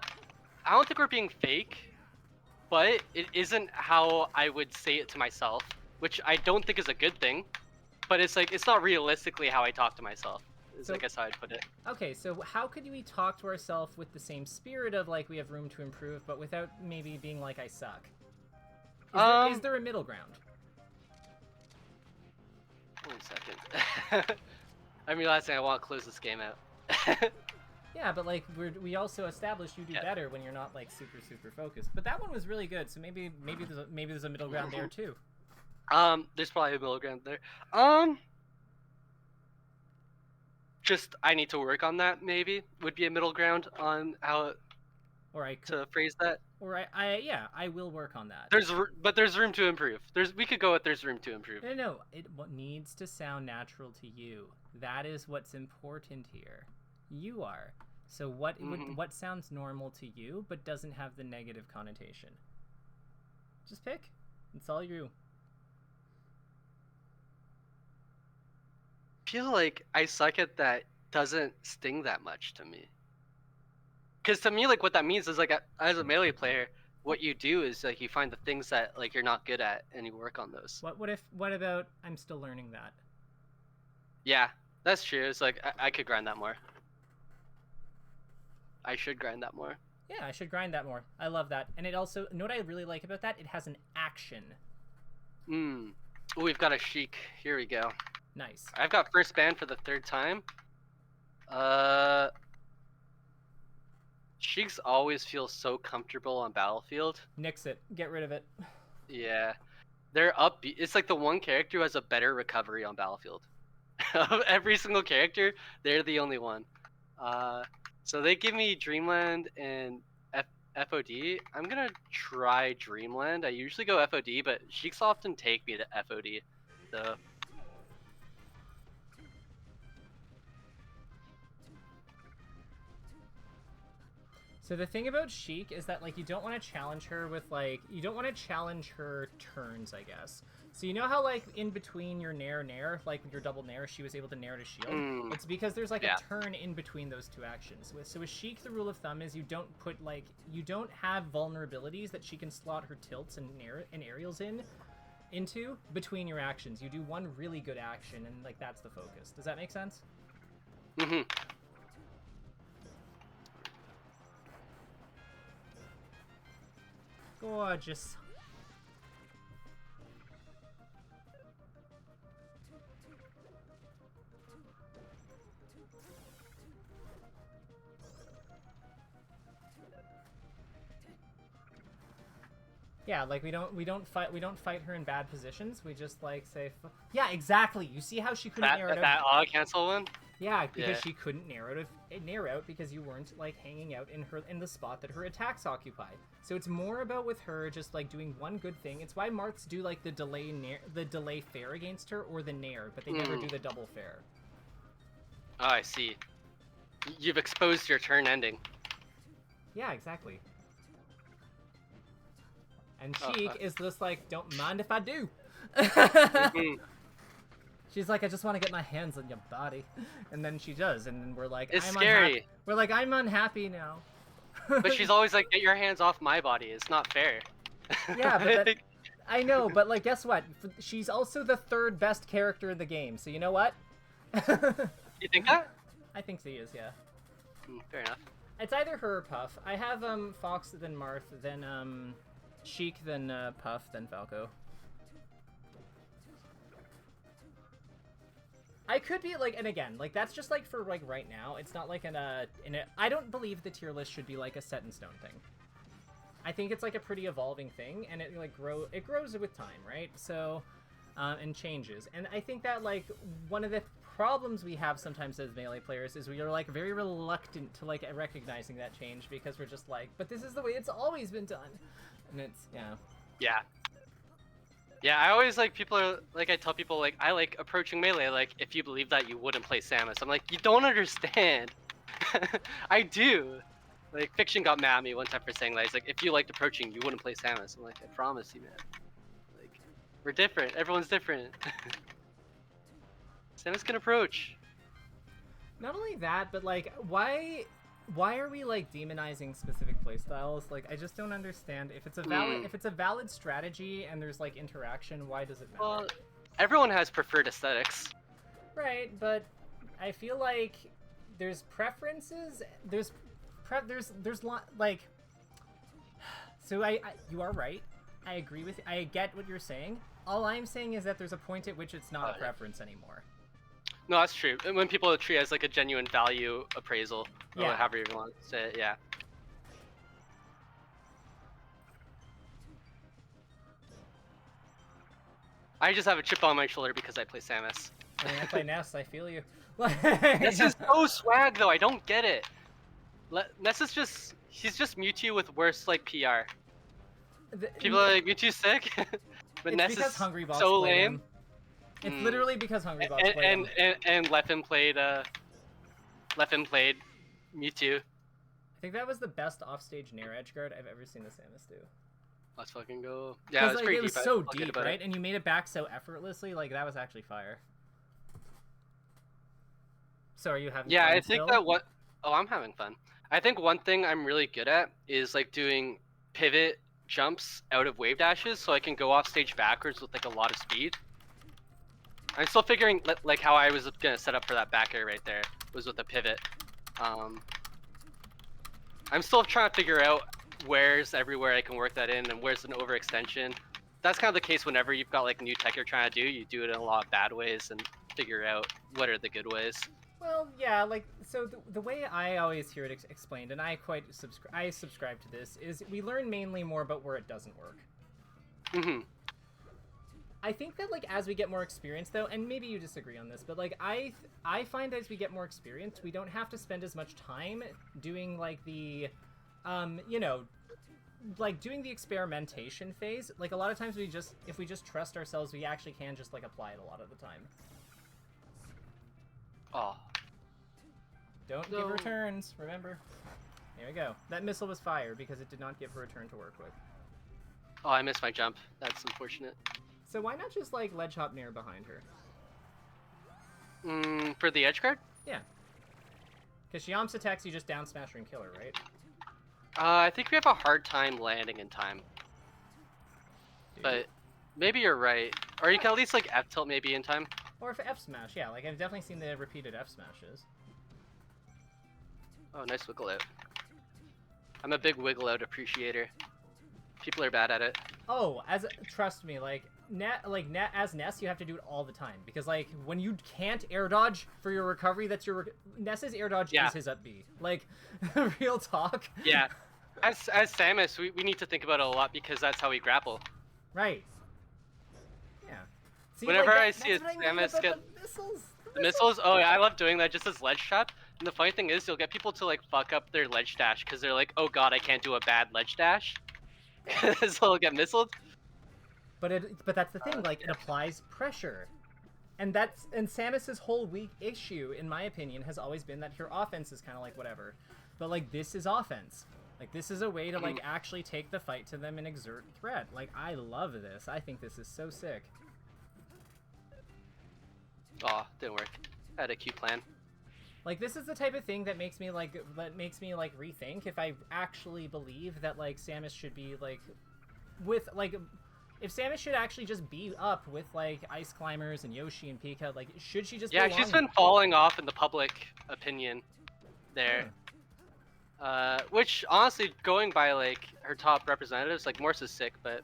don't think we're being fake, but it isn't how I would say it to myself, which I don't think is a good thing. But it's like it's not realistically how I talk to myself. I guess how I'd put it. Okay, so how could we talk to ourselves with the same spirit of like we have room to improve, but without maybe being like I suck? Is there a middle ground? Wait a second. I'm realizing I want to close this game out. Yeah, but like we also established you do better when you're not like super focused. But that one was really good, so maybe there's a middle ground there too. There's probably a middle ground there. Just I need to work on that. Maybe would be a middle ground on how to phrase that. Or I will work on that. There's room to improve. We could go with there's room to improve. No, it needs to sound natural to you. That is what's important here. You are. So what sounds normal to you but doesn't have the negative connotation? Just pick. It's all you. I feel like I suck at that doesn't sting that much to me. Because to me, like what that means is like as a melee player, what you do is like you find the things that like you're not good at and you work on those. What about I'm still learning that? Yeah, that's true. It's like I could grind that more. I should grind that more. Yeah, I should grind that more. I love that. And it also, you know what I really like about that? It has an action. Ooh, we've got a Sheik. Here we go. Nice. I've got first ban for the third time. Sheiks always feel so comfortable on Battlefield. Nix it. Get rid of it. Yeah. They're upbeat. It's like the one character who has a better recovery on Battlefield. Of every single character, they're the only one. So they give me Dreamland and FOD. I'm gonna try Dreamland. I usually go FOD, but Sheiks often take me to FOD. So. So the thing about Sheik is that like you don't want to challenge her with like you don't want to challenge her turns, I guess. So you know how like in between your nair, like your double nair, she was able to nair to shield. It's because there's like a turn in between those two actions. So with Sheik, the rule of thumb is you don't have vulnerabilities that she can slot her tilts and aerials into between your actions. You do one really good action, and like that's the focus. Does that make sense? Mm-hmm. Gorgeous. Yeah, like we don't fight her in bad positions. We just like say, yeah, exactly. You see how she couldn't narrow that auto cancel one? Yeah, because she couldn't narrow out because you weren't like hanging out in the spot that her attacks occupy. So it's more about with her just like doing one good thing. It's why Marths do like the delay fair against her or the nair, but they never do the double fair. Oh, I see. You've exposed your turn ending. Yeah, exactly. And Sheik is just like, don't mind if I do. She's like, I just want to get my hands on your body. And then she does, and then we're like, it's scary. We're like, I'm unhappy now. But she's always like, get your hands off my body. It's not fair. Yeah, but I know, but like, guess what? She's also the third best character in the game, so you know what? You think that? I think she is, yeah. Fair enough. It's either her or Puff. I have Fox, then Marth, then Sheik, then Puff, then Falco. I could be like, and again, like that's just like for like right now. It's not like I don't believe the tier list should be like a set in stone thing. I think it's like a pretty evolving thing, and it like grows with time, right? So, and changes. And I think that like one of the problems we have sometimes as melee players is we are like very reluctant to like recognizing that change because we're just like, but this is the way it's always been done, and it's Yeah. Yeah, I always like people are like I tell people like I like approaching melee like if you believe that you wouldn't play Samus. I'm like, you don't understand. I do. Like Fiction got mad at me one time for saying that. He's like, if you liked approaching, you wouldn't play Samus. I'm like, I promise you, man. Like, we're different. Everyone's different. Samus can approach. Not only that, but like why are we like demonizing specific playstyles? Like I just don't understand. If it's a valid strategy and there's like interaction, why does it matter? Well, everyone has preferred aesthetics. Right, but I feel like there's preferences. Like. So you are right. I agree with. I get what you're saying. All I'm saying is that there's a point at which it's not a preference anymore. No, that's true. When people treat it as like a genuine value appraisal, or however you want to say it, yeah. I just have a chip on my shoulder because I play Samus. I mean, I play Ness. I feel you. Ness is so swag though. I don't get it. Ness is he's just Mewtwo with worse like PR. People are like Mewtwo's sick, but Ness is so lame. It's literally because Hungry Bots played him. And Leffen played Mewtwo. I think that was the best offstage Nair edge guard I've ever seen the Samus do. Let's fucking go. Yeah, it was pretty deep. It was so deep, right? It. And you made it back so effortlessly. Like that was actually fire. So are you having fun I think still? that what... Oh, I'm having fun. I think one thing I'm really good at is like doing pivot jumps out of wave dashes so I can go off stage backwards with like a lot of speed. I'm still figuring like how I was gonna set up for that back air right there was with a pivot. I'm still trying to figure out where's everywhere I can work that in and where's an overextension. That's kind of the case whenever you've got like new tech you're trying to do. You do it in a lot of bad ways and figure out what are the good ways. Well, yeah, like, so the way I always hear it explained, and I subscribe to this, is we learn mainly more about where it doesn't work. Mm-hmm. I think that, like, as we get more experience, though, and maybe you disagree on this, but, like, I find as we get more experience, we don't have to spend as much time doing, like, the, you know, like, doing the experimentation phase. Like, a lot of times if we just trust ourselves, we actually can just, like, apply it a lot of the time. Oh. Don't give returns, remember? There we go. That missile was fire because it did not give her a turn to work with. Oh, I missed my jump. That's unfortunate. So why not just, like, ledge hop near behind her? For the edge guard? Yeah. Because she Yamps attacks, you just down smash her and kill her, right? I think we have a hard time landing in time. But maybe you're right. Or you can at least, like, F-tilt maybe in time. Or if F smash, yeah. Like, I've definitely seen the repeated F smashes. Oh, nice wiggle out. I'm a big wiggle out appreciator. People are bad at it. Oh, trust me, like as Ness, you have to do it all the time because like when you can't air dodge for your recovery, that's your Ness's air dodge is his up B. Like, real talk. Yeah. As Samus, we need to think about it a lot because that's how we grapple. Right. Yeah. See, whenever like, I see a Samus get the missiles, oh yeah, I love doing that just as ledge trap. And the funny thing is, you'll get people to like fuck up their ledge dash because they're like, oh god, I can't do a bad ledge dash. So they'll get missiled. But that's the thing, like it applies pressure. And Samus's whole weak issue, in my opinion, has always been that her offense is kind of like whatever. But like this is offense. Like this is a way to like actually take the fight to them and exert threat. Like I love this. I think this is so sick. Aw, didn't work. I had a cute plan. Like this is the type of thing that makes me like rethink if I actually believe that like Samus should be like with like if Samus should actually just be up with like Ice Climbers and Yoshi and Pika, like should she just she's been falling off in the public opinion there. Which honestly, going by like her top representatives, like Morse is sick, but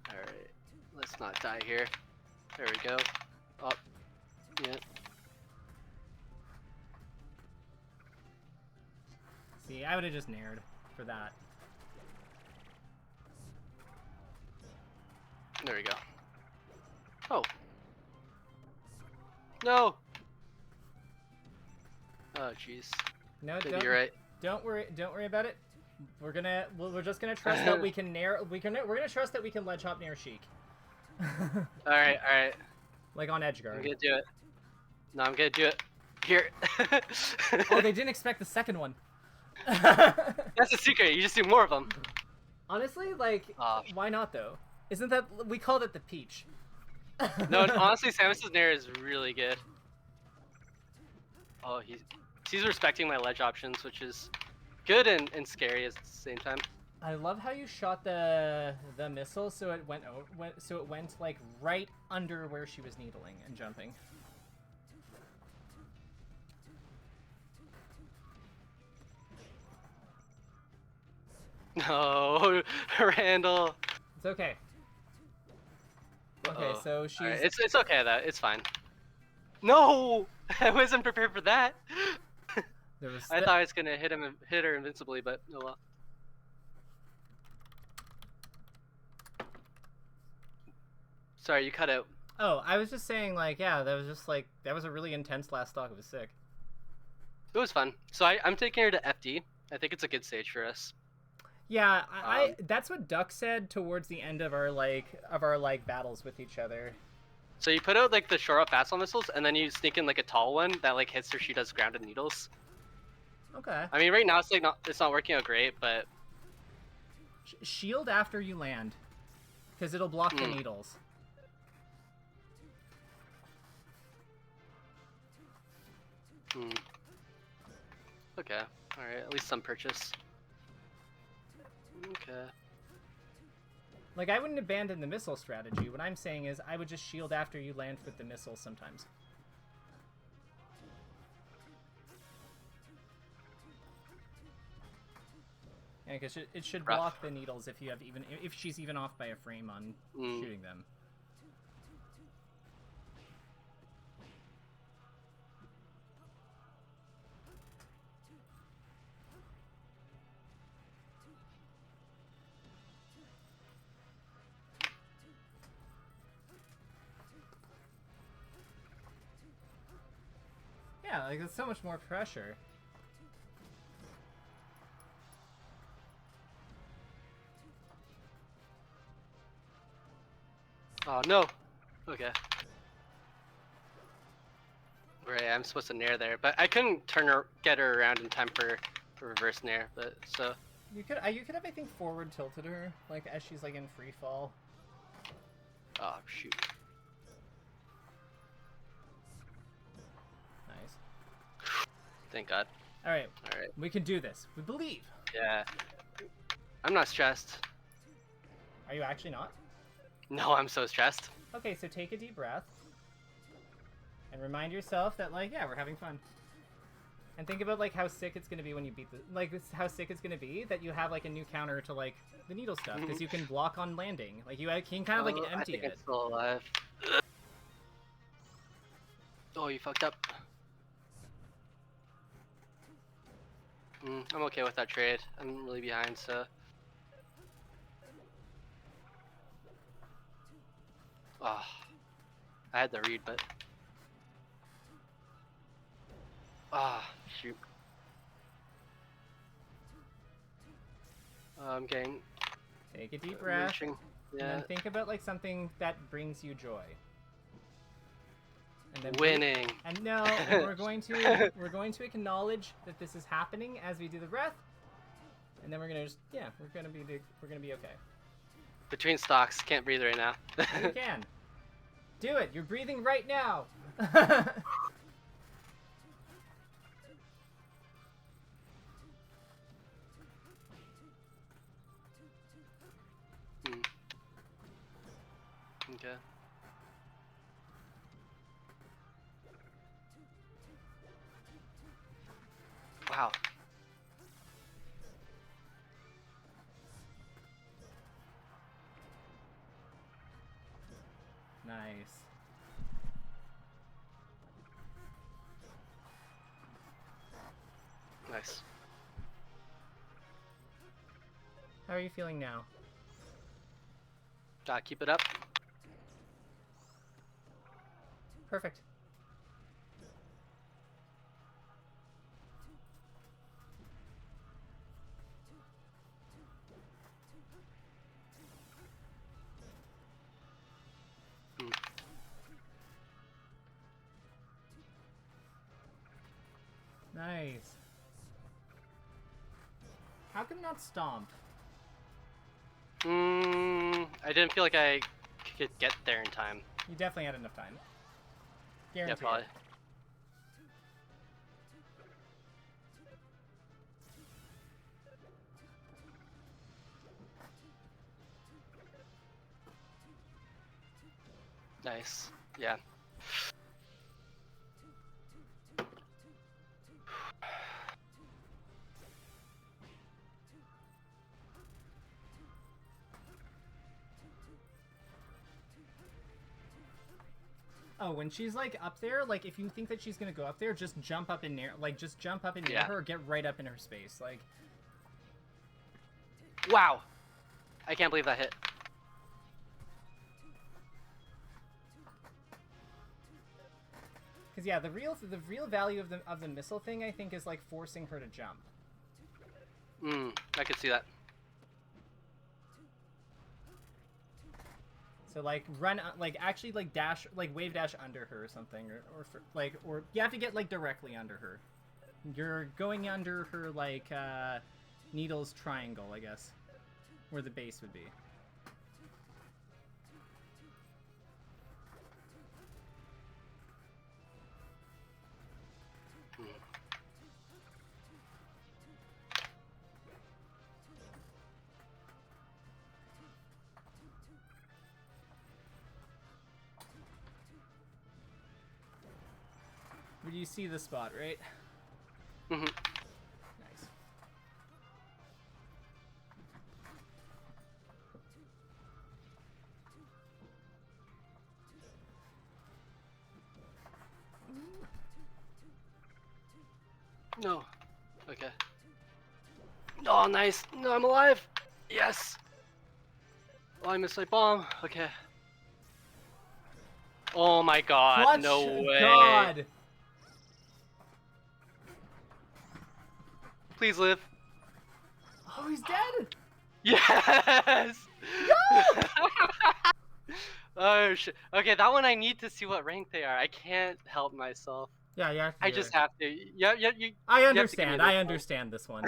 alright, let's not die here. There we go. Oh, yeah. See, I would have just nared. for that. There we go. Oh. No. Oh, jeez. No, Maybe don't. you're right. Don't worry. Don't worry about it. We're just gonna trust that we can narrow. We're gonna trust that we can ledge hop near Sheik. All right. Like on Edgeguard. I'm gonna do it. No, I'm gonna do it. Here. Oh, they didn't expect the second one. That's a secret. You just do more of them. Honestly, like, why not though? Isn't that we called it the peach? No, honestly, Samus's Nair is really good. Oh, he's respecting my ledge options, which is good and scary at the same time. I love how you shot the missile so it went like right under where she was needling and jumping. No, Randall. It's okay. Okay, so she's. Right, it's okay though. It's fine. No, I wasn't prepared for that. I thought I was gonna hit her invincibly, but oh well. Sorry, you cut out. Oh, I was just saying, like, yeah, that was a really intense last stock. It was sick. It was fun. So I'm taking her to FD. I think it's a good stage for us. Yeah, that's what Duck said towards the end of our battles with each other. So you put out like the short up fastball missiles, and then you sneak in like a tall one that like hits her. She does grounded needles. Okay. I mean, right now it's not working out great, but shield after you land, because it'll block the needles. Okay. All right. At least some purchase. Okay. Like, I wouldn't abandon the missile strategy. What I'm saying is I would just shield after you land with the missile sometimes. Yeah, because it should block the needles if she's even off by a frame on shooting them. Yeah, like, there's so much more pressure. Oh, no. Okay. Right, I'm supposed to nair there, but I couldn't get her around in time for reverse nair, but so... You could have, I think, forward tilted her, like, as she's, like, in free fall. Oh, shoot. Thank God. Alright. We can do this. We believe. Yeah. I'm not stressed. Are you actually not? No, I'm so stressed. Okay, so take a deep breath. And remind yourself that, like, yeah, we're having fun. And think about, like, how sick it's going to be when you beat the... Like, how sick it's going to be that you have, like, a new counter to, like, the needle stuff. Because you can block on landing. Like, you can kind of, like, empty I think it. I'm still alive. Oh, you fucked up. I'm okay with that trade. I'm really behind, so... Oh, I had the read, but... Ah, shoot. I'm getting... Take a deep breath. Reaching. Yeah. And then think about, like, something that brings you joy. And then winning. And we're going to acknowledge that this is happening as we do the breath, and then we're gonna we're gonna be okay. Between stocks, can't breathe right now. You can do it. You're breathing right now. Okay. Wow. Nice. Nice. How are you feeling now? Keep it up. Perfect. Nice. How come not stomp? I didn't feel like I could get there in time. You definitely had enough time. Yeah, Guaranteed. probably. Nice. Yeah. Oh, when she's like up there, like if you think that she's gonna go up there, just jump up in near, like just jump up in near her, or get right up in her space, like. Wow, I can't believe that hit. Because yeah, the real value of the missile thing, I think, is like forcing her to jump. I could see that. So like run, like actually like dash, like wave dash under her or something, or you have to get like directly under her. You're going under her like Needle's triangle, I guess, where the base would be. But you see the spot, right? Mm-hmm. Nice. No. Okay. Oh, nice. No, I'm alive. Yes. Oh, I missed my bomb. Okay. Oh my god. Clutch no way. God. Please live. Oh, he's dead. Yes. No! Oh shit. Okay, that one I need to see what rank they are. I can't help myself. Yeah, you have to. I just have to. Yeah. I understand. I understand this one.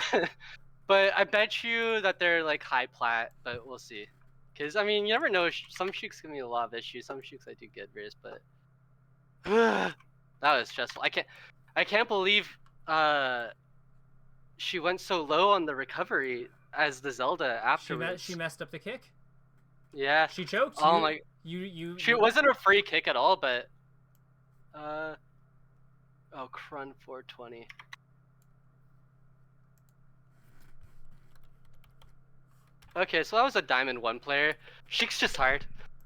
But I bet you that they're like high plat, but we'll see. Because I mean, you never know. Some shoots give me a lot of issues. Some shoots I do get risk, but that was stressful. I can't believe she went so low on the recovery as the Zelda afterwards. She messed up the kick. Yeah. She choked. Oh my. She wasn't a free kick at all, but oh, Crun 420. Okay, so that was a Diamond 1 player. Sheik's just hard.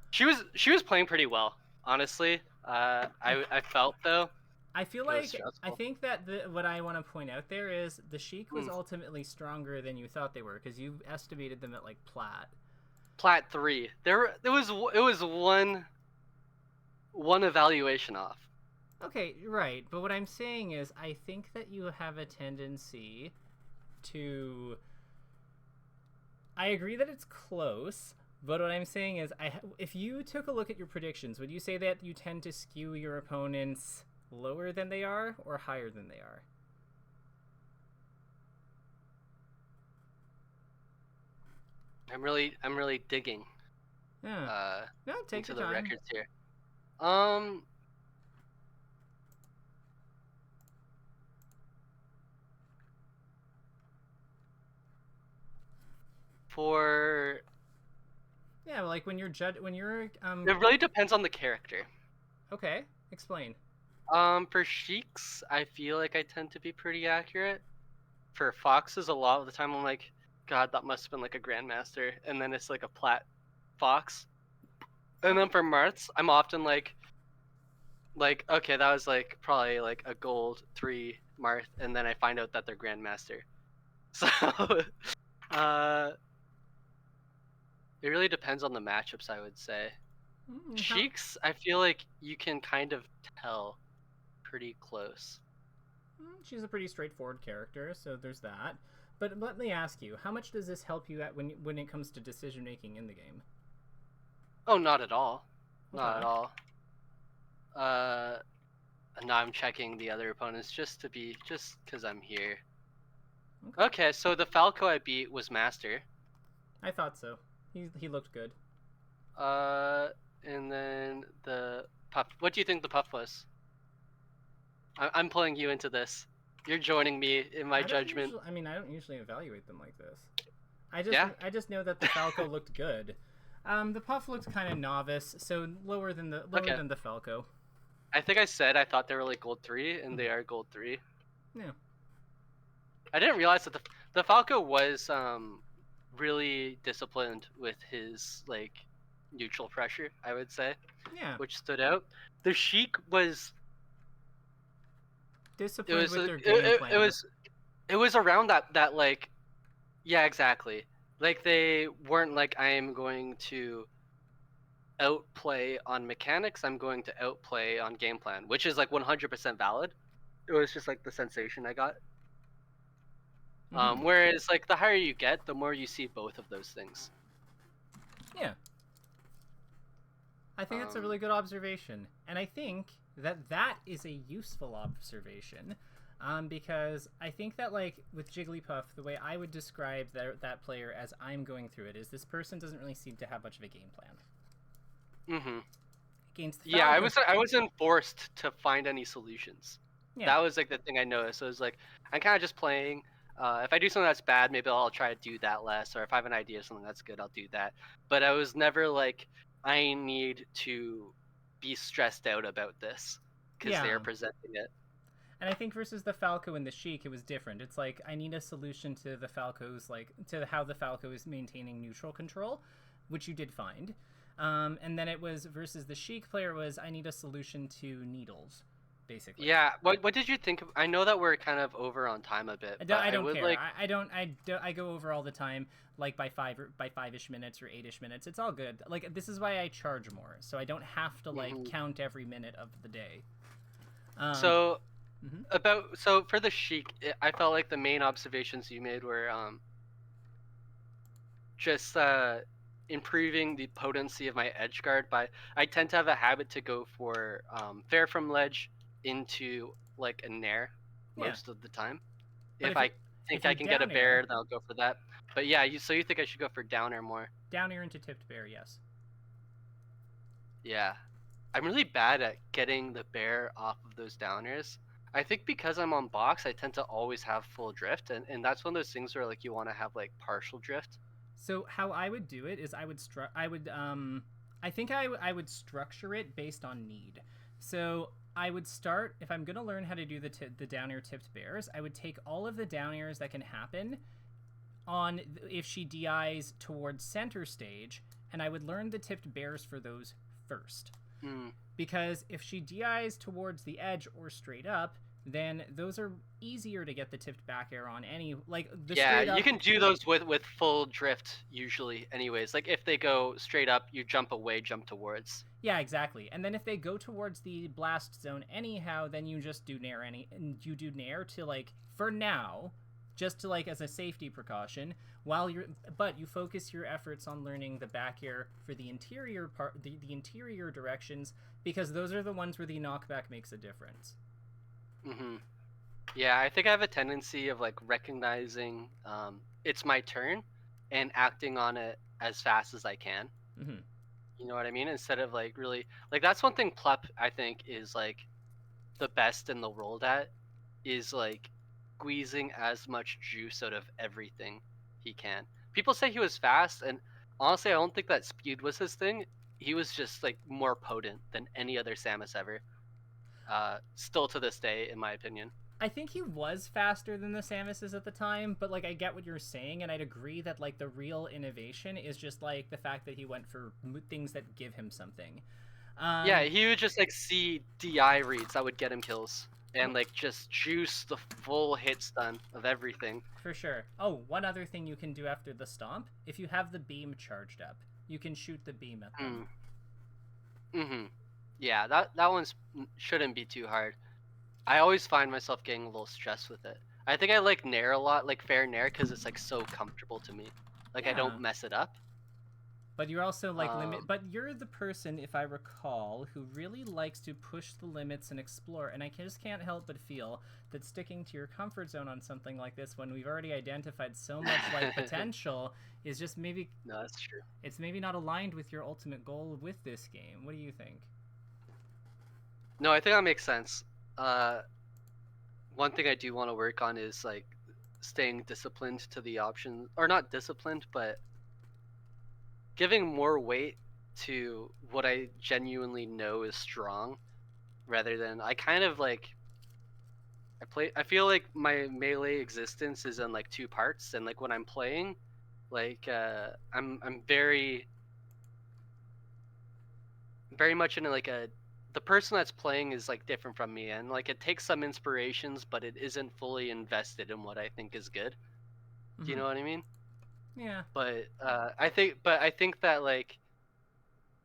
She was playing pretty well, honestly. I felt though. I feel like I think that what I want to point out there is the Sheik was ultimately stronger than you thought they were, because you estimated them at like plat. Plat 3. It was one evaluation off. Okay, right. But what I'm saying is, I think that you have a tendency to. I agree that it's close, but what I'm saying is, if you took a look at your predictions, would you say that you tend to skew your opponents lower than they are or higher than they are? I'm really digging. Yeah. No, take into your time. The records here. For yeah, like when you're it really depends on the character. Okay, explain. For Sheiks, I feel like I tend to be pretty accurate. For Foxes, a lot of the time I'm like, God, that must have been like a Grandmaster, and then it's like a plat Fox. And then for Marths, I'm often like, okay, that was like probably like a gold 3 Marth, and then I find out that they're Grandmaster. So, It really depends on the matchups, I would say. How, Sheiks, I feel like you can kind of tell pretty close. she's a pretty straightforward character, so there's that. But let me ask you, how much does this help you at when it comes to decision making in the game? Oh, not at all. Not Okay. at all. Uh, now I'm checking the other opponents just because I'm here. Okay. Okay, so the Falco I beat was Master. I thought so. He looked good. And then the Puff. What do you think the Puff was? I'm pulling you into this. You're joining me in my judgment. I don't usually evaluate them like this. Yeah? I just know that the Falco looked good. The Puff looked kind of novice, so lower than the Falco. I think I said I thought they were like gold 3, and they are gold 3. Yeah. I didn't realize that the Falco was really disciplined with his like neutral pressure, I would say. Yeah. Which stood out. The Sheik was disciplined with their game plan. It was around that like, yeah, exactly. Like they weren't like, I am going to outplay on mechanics, I'm going to outplay on game plan, which is like 100% valid. It was just like the sensation I got. Whereas like the higher you get, the more you see both of those things. Yeah. I think that's a really good observation. And I think that is a useful observation. Because I think that, like, with Jigglypuff, the way I would describe that player as I'm going through it is this person doesn't really seem to have much of a game plan. Mm-hmm. Against the yeah, I wasn't forced to find any solutions. Yeah. That was, like, the thing I noticed. So it was, like, I'm kind of just playing. If I do something that's bad, maybe I'll try to do that less. Or if I have an idea of something that's good, I'll do that. But I was never, like, I need to be stressed out about this. Because they're presenting it. And I think versus the Falco and the Sheik, it was different. It's like, I need a solution to the Falco's, like, to how the Falco is maintaining neutral control, which you did find. And then it was versus the Sheik player was, I need a solution to needles, basically. Yeah. What did you think of? I know that we're kind of over on time a bit. I don't care. Like... I go over all the time, like by 5-ish minutes or 8-ish minutes. It's all good. Like, this is why I charge more, so I don't have to like count every minute of the day. So for the Sheik, I felt like the main observations you made were just improving the potency of my edge guard. I tend to have a habit to go for fair from ledge into like a nair most of the time. If I think I can get a bear, then I'll go for that. But yeah, so you think I should go for down air more? Down air into tipped bear, yes. Yeah. I'm really bad at getting the bear off of those down airs. I think because I'm on box, I tend to always have full drift, and that's one of those things where like you want to have like partial drift. So how I would do it is I would structure it based on need. So I would start, if I'm gonna learn how to do the down air tipped bears, I would take all of the down airs that can happen on if she DIs towards center stage, and I would learn the tipped bears for those first. Because if she DIs towards the edge or straight up, then those are easier to get the tipped back air on you can do those with full drift usually anyways. Like if they go straight up, you jump away, jump towards. Yeah, exactly. And then if they go towards the blast zone anyhow, then you just do nair you do nair to like for now, just to like as a safety precaution, but you focus your efforts on learning the back air for the interior part, the interior directions, because those are the ones where the knockback makes a difference. Yeah, I think I have a tendency of like recognizing it's my turn and acting on it as fast as I can. You know what I mean? Instead of like really like that's one thing Plup I think is like the best in the world at is like squeezing as much juice out of everything he can. People say he was fast, and honestly I don't think that speed was his thing. He was just like more potent than any other Samus ever. Still to this day, in my opinion. I think he was faster than the Samuses at the time, but like I get what you're saying, and I'd agree that like the real innovation is just like the fact that he went for things that give him something. Yeah, he would just like see DI reads that would get him kills. and like just juice the full hit stun of everything. For sure. Oh, one other thing you can do after the stomp, if you have the beam charged up, you can shoot the beam at them. Mm-hmm. Yeah, that one's shouldn't be too hard. I always find myself getting a little stressed with it. I think I like Nair a lot, like fair Nair, because it's like so comfortable to me. Like I Yeah. don't mess it up. But you're also like but you're the person, if I recall, who really likes to push the limits and explore, and I just can't help but feel that sticking to your comfort zone on something like this when we've already identified so much like potential is just maybe No, that's true. it's maybe not aligned with your ultimate goal with this game. What do you think? No, I think that makes sense. One thing I do want to work on is like staying disciplined to the option, or not disciplined, but giving more weight to what I genuinely know is strong, rather than I kind of like I feel like my melee existence is in like two parts, and like when I'm playing, like I'm very much in like a the person that's playing is like different from me, and like it takes some inspirations, but it isn't fully invested in what I think is good. Do you know what I mean? Yeah. But I think that like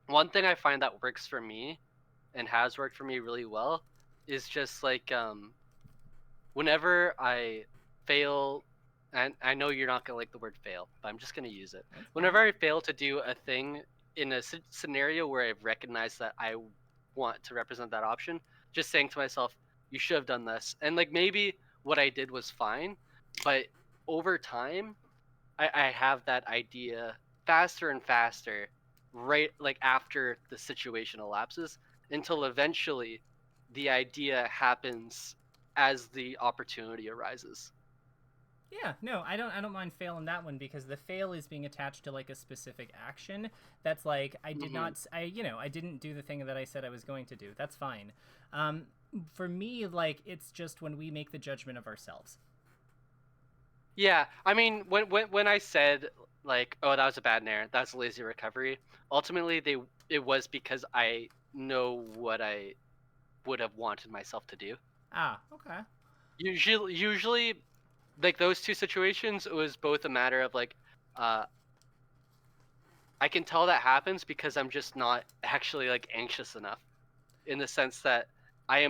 one thing I find that works for me and has worked for me really well is just like whenever I fail, and I know you're not gonna like the word fail, but I'm just gonna use it. That's Whenever fine. I fail to do a thing in a scenario where I've recognized that I want to represent that option, just saying to myself, "You should have done this," and like maybe what I did was fine, but over time, I have that idea faster and faster, right like after the situation elapses, until eventually the idea happens as the opportunity arises. Yeah, no, I don't mind fail in that one because the fail is being attached to like a specific action. That's like I did Hmm. not I didn't do the thing that I said I was going to do. That's fine. Um, for me, like it's just when we make the judgment of ourselves. Yeah, I mean, when I said like, "Oh, that was a bad nair. That's lazy recovery," ultimately it was because I know what I would have wanted myself to do. Ah, okay. Usually, like those two situations, it was both a matter of like, uh, I can tell that happens because I'm just not actually like anxious enough, in the sense that I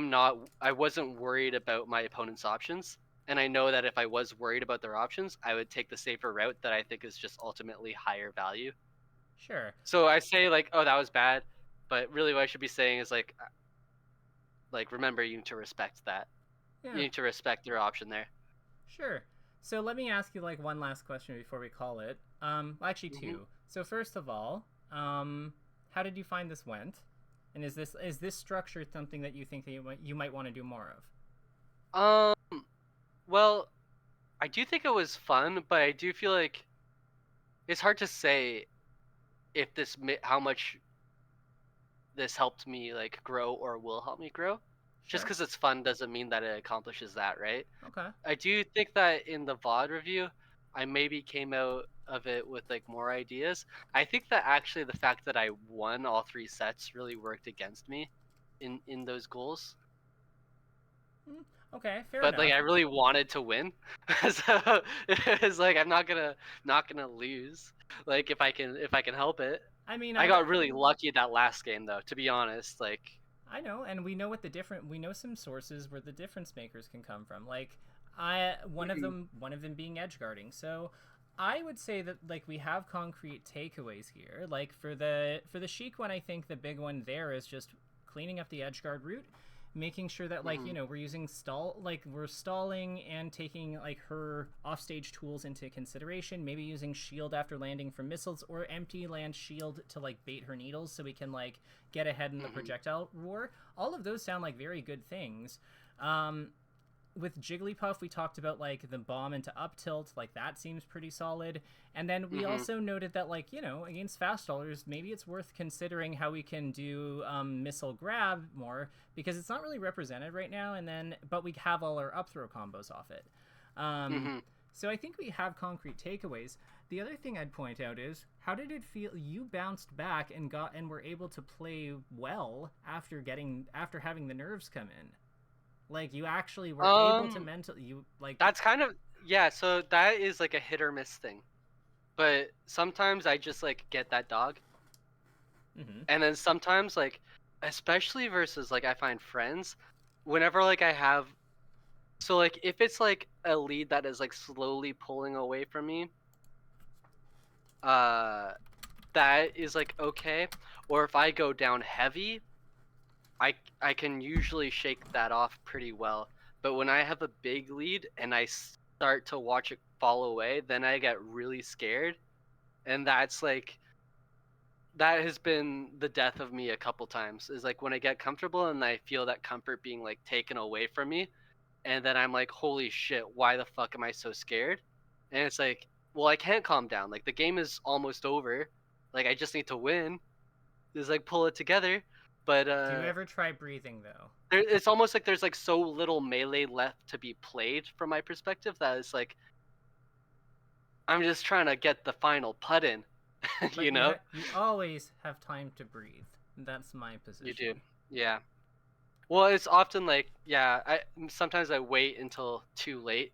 wasn't worried about my opponent's options, and I know that if I was worried about their options, I would take the safer route that I think is just ultimately higher value. Sure. So I say like, "Oh, that was bad," but really what I should be saying is like remember, you need to respect that. You Yeah. need to respect their option there. Sure. So let me ask you like one last question before we call it. Well, actually Hmm. two. So first of all, how did you find this went? And is this structure something that you think that you might want to do more of? Um, well, I do think it was fun, but I do feel like it's hard to say if how much this helped me like grow or will help me grow. Just Sure. because it's fun doesn't mean that it accomplishes that, right? Okay. I do think that in the VOD review, I maybe came out of it with like more ideas. I think that actually the fact that I won all three sets really worked against me in those goals. Okay. Fair But like enough. I really wanted to win, so it's like I'm not gonna lose. Like if I can help it. I mean, I got really lucky that last game though, to be honest. Like, I know, and we know what the different. We know some sources where the difference makers can come from. Like, I one of them being edge guarding. So, I would say that like we have concrete takeaways here. Like for the Sheik one, I think the big one there is just cleaning up the edge guard route, making sure that like mhm, we're using we're stalling and taking like her offstage tools into consideration, maybe using shield after landing from missiles or empty land shield to like bait her needles so we can like get ahead in the mhm, projectile war. All of those sound like very good things. um with Jigglypuff, we talked about like the bomb into up tilt, like that seems pretty solid. And then we mhm, also noted that like against fast dollars, maybe it's worth considering how we can do missile grab more because it's not really represented right now. And then but we have all our up throw combos off it. Um, mhm. so I think we have concrete takeaways. The other thing I'd point out is how did it feel? You bounced back and were able to play well after having the nerves come in. Like you actually were able to That's kind of, yeah. So that is like a hit or miss thing. But sometimes I just like get that dog, and then sometimes like, especially versus like I find friends, whenever like I have, so like if it's like a lead that is like slowly pulling away from me, uh, that is like okay. Or if I go down heavy, I can usually shake that off pretty well. But when I have a big lead and I start to watch it fall away, then I get really scared, and that's like that has been the death of me a couple times. Is like when I get comfortable and I feel that comfort being like taken away from me, and then I'm like, holy shit, why the fuck am I so scared? And it's like, well, I can't calm down. Like the game is almost over. Like I just need to win. Just like pull it together. But Do you ever try breathing though? it's almost like there's like so little melee left to be played from my perspective that it's like I'm just trying to get the final putt in. But You know? you always have time to breathe. That's my position. You do. Yeah. Well, it's often like, yeah, sometimes I wait until too late.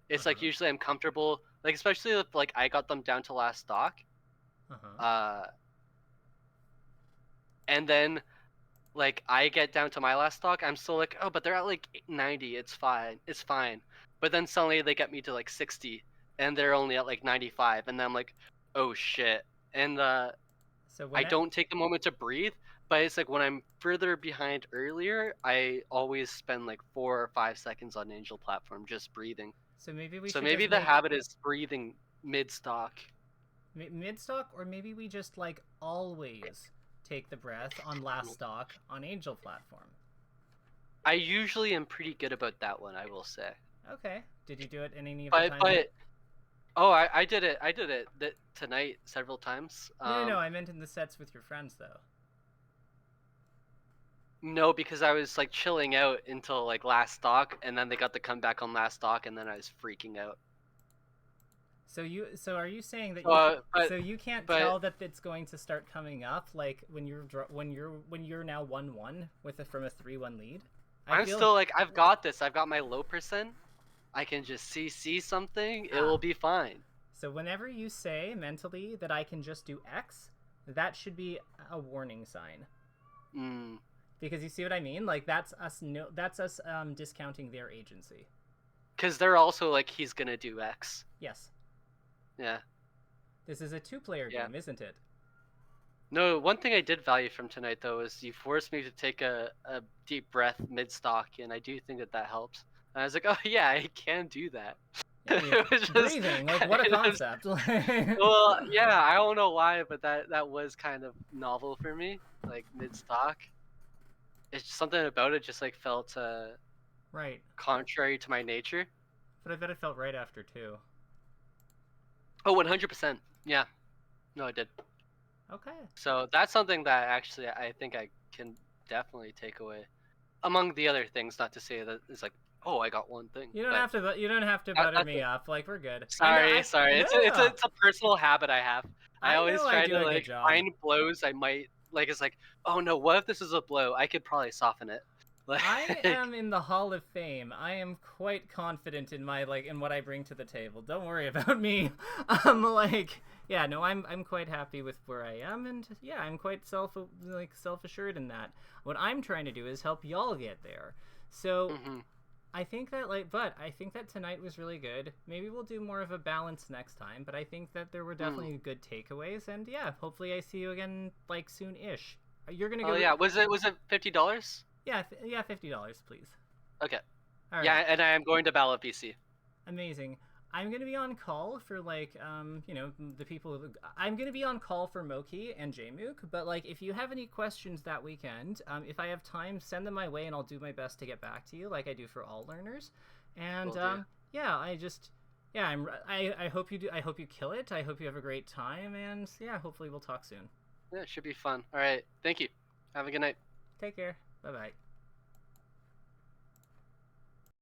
It's like usually I'm comfortable, like especially if like I got them down to last stock. And then like I get down to my last stock, I'm still like, oh, but they're at like 90, it's fine. It's fine. But then suddenly they get me to like 60 and they're only at like 95, and then I'm like, oh shit. And I don't take the moment to breathe, but it's like when I'm further behind earlier, I always spend like 4 or 5 seconds on Angel platform just breathing. So maybe we So should maybe just the habit is breathing mid stock. Mid stock, or maybe we just like always take the breath on last stock on Angel platform. I usually am pretty good about that one, I will say. Okay. Did you do it in any of the times? But oh, I did it. I did it tonight several times. No, I meant in the sets with your friends though. No, because I was like chilling out until like last stock, and then they got the comeback on last stock, and then I was freaking out. So are you saying that you can't tell that it's going to start coming up like when you're now 1-1 from a 3-1 lead? I'm still like, I've got this. I've got my low percent. I can just see something. It will be fine. So whenever you say mentally that I can just do X, that should be a warning sign. Because you see what I mean? Like that's us discounting their agency. Because they're also like, he's gonna do X. Yes. Yeah. This is a 2-player game, isn't it? No, one thing I did value from tonight though is you forced me to take a deep breath mid stock, and I do think that helps. And I was like, oh yeah, I can do that. Yeah, breathing, like what a concept. Well, yeah, I don't know why, but that was kind of novel for me, like mid stock. It's just something about it just like felt right, contrary to my nature. But I bet it felt right after too. Oh, 100%. Yeah. No, I did. Okay. So that's something that actually I think I can definitely take away. Among the other things, not to say that it's like, oh, I got one thing. You don't have to. You don't have to butter me up. Like we're good. Sorry. It's a personal habit I have. I always try to like find blows I might like. It's like, oh no, what if this is a blow? I could probably soften it. Like, I am in the Hall of Fame. I am quite confident in in what I bring to the table. Don't worry about me. Yeah, no, I'm quite happy with where I am, and yeah, I'm quite self-assured in that. What I'm trying to do is help y'all get there. So I think that I think that tonight was really good. Maybe we'll do more of a balance next time, but I think that there were definitely good takeaways, and yeah, hopefully I see you again soon-ish. You're gonna go. Oh yeah, was it $50? Yeah, $50, please. Okay. All right. Yeah, and I am going to Ballot BC. Amazing. I'm going to be on call for the people. I'm going to be on call for Moki and Jmook, but if you have any questions that weekend, if I have time, send them my way, and I'll do my best to get back to you, like I do for all learners. And yeah, I hope you do. I hope you kill it. I hope you have a great time, and yeah, hopefully we'll talk soon. Yeah, it should be fun. All right, thank you. Have a good night. Take care. Bye-bye.